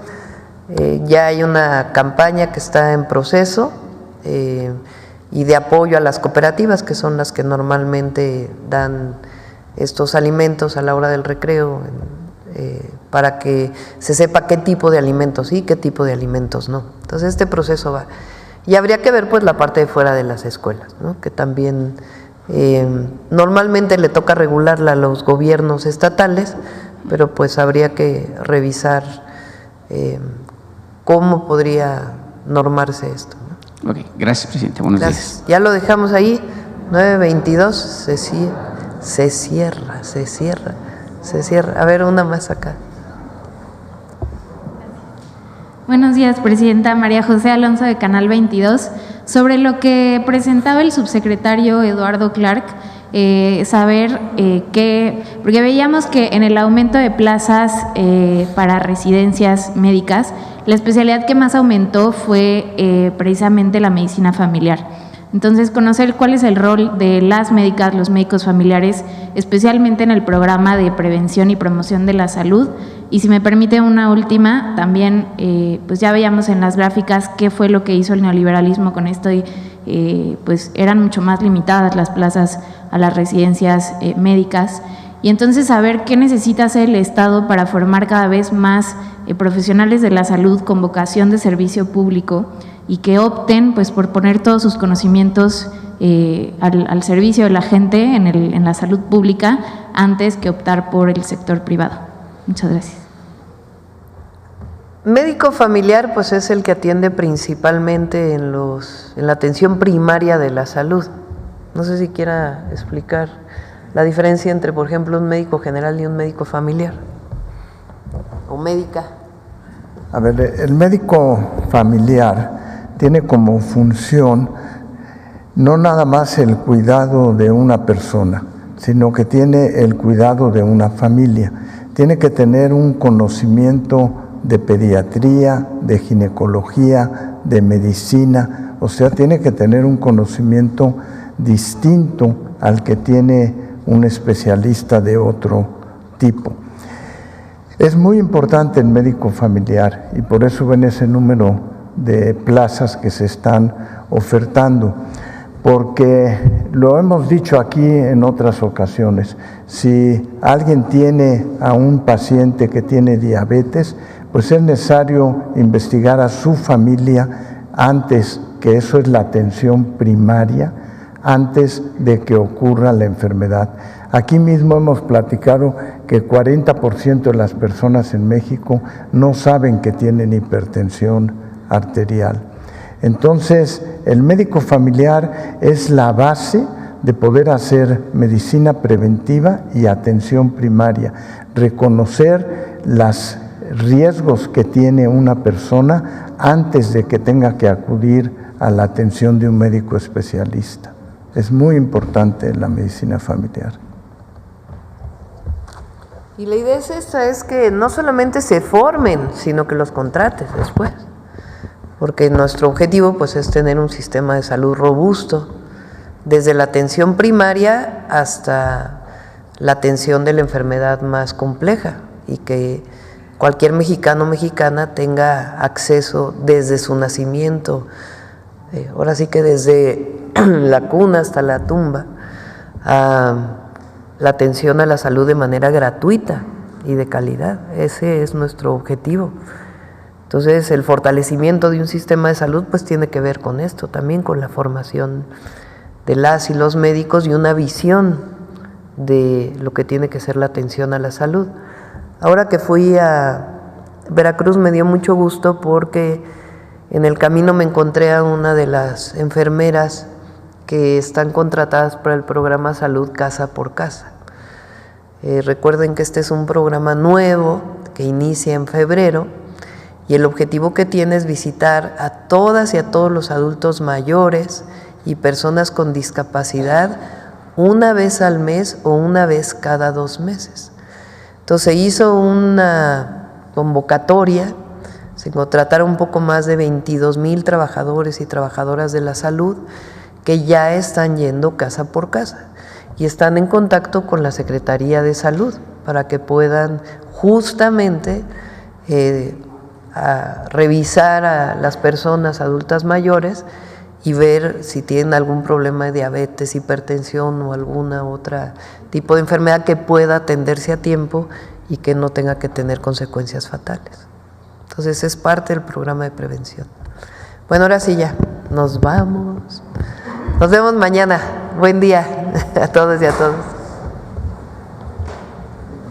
Ya hay una campaña que está en proceso y de apoyo a las cooperativas, que son las que normalmente dan estos alimentos a la hora del recreo para que se sepa qué tipo de alimentos sí, qué tipo de alimentos no. Entonces este proceso va. Y habría que ver pues la parte de fuera de las escuelas, ¿no? Que también normalmente le toca regularla a los gobiernos estatales, pero pues habría que revisar cómo podría normarse esto, ¿no? Ok, gracias, presidente. Buenos días. Ya lo dejamos ahí, 9:22, se cierra. A ver, una más acá. Buenos días, presidenta. María José Alonso de Canal 22. Sobre lo que presentaba el subsecretario Eduardo Clark, saber porque veíamos que en el aumento de plazas para residencias médicas, la especialidad que más aumentó fue precisamente la medicina familiar. Entonces, conocer cuál es el rol de las médicas, los médicos familiares, especialmente en el programa de prevención y promoción de la salud. Y si me permite una última, también pues ya veíamos en las gráficas qué fue lo que hizo el neoliberalismo con esto y pues eran mucho más limitadas las plazas a las residencias médicas. Y entonces saber qué necesita hacer el Estado para formar cada vez más profesionales de la salud con vocación de servicio público y que opten pues por poner todos sus conocimientos al servicio de la gente en la salud pública antes que optar por el sector privado. Muchas gracias. Médico familiar pues es el que atiende principalmente en la atención primaria de la salud. No sé si quiera explicar la diferencia entre, por ejemplo, un médico general y un médico familiar o médica. A ver, el médico familiar tiene como función no nada más el cuidado de una persona, sino que tiene el cuidado de una familia. Tiene que tener un conocimiento de pediatría, de ginecología, de medicina, o sea, tiene que tener un conocimiento distinto al que tiene un especialista de otro tipo. Es muy importante el médico familiar y por eso ven ese número de plazas que se están ofertando, porque lo hemos dicho aquí en otras ocasiones, si alguien tiene a un paciente que tiene diabetes, pues es necesario investigar a su familia antes, que eso es la atención primaria, antes de que ocurra la enfermedad. Aquí mismo hemos platicado que 40% de las personas en México no saben que tienen hipertensión arterial. Entonces, el médico familiar es la base de poder hacer medicina preventiva y atención primaria, reconocer los riesgos que tiene una persona antes de que tenga que acudir a la atención de un médico especialista. Es muy importante la medicina familiar. Y la idea es esta, es que no solamente se formen, sino que los contrates después. Porque nuestro objetivo pues es tener un sistema de salud robusto, desde la atención primaria hasta la atención de la enfermedad más compleja y que cualquier mexicano o mexicana tenga acceso desde su nacimiento, ahora sí que desde la cuna hasta la tumba, a la atención a la salud de manera gratuita y de calidad. Ese es nuestro objetivo. Entonces, el fortalecimiento de un sistema de salud pues tiene que ver con esto, también con la formación de las y los médicos y una visión de lo que tiene que ser la atención a la salud. Ahora que fui a Veracruz me dio mucho gusto porque en el camino me encontré a una de las enfermeras que están contratadas para el programa Salud Casa por Casa. Recuerden que este es un programa nuevo que inicia en febrero y el objetivo que tiene es visitar a todas y a todos los adultos mayores y personas con discapacidad una vez al mes o una vez cada 2 meses. Entonces se hizo una convocatoria, se contrataron un poco más de 22,000 trabajadores y trabajadoras de la salud que ya están yendo casa por casa y están en contacto con la Secretaría de Salud para que puedan justamente revisar a las personas adultas mayores y ver si tienen algún problema de diabetes, hipertensión o alguna otra tipo de enfermedad que pueda atenderse a tiempo y que no tenga que tener consecuencias fatales. Entonces es parte del programa de prevención. Bueno, ahora sí ya, nos vamos. Nos vemos mañana. Buen día a todos y a todas.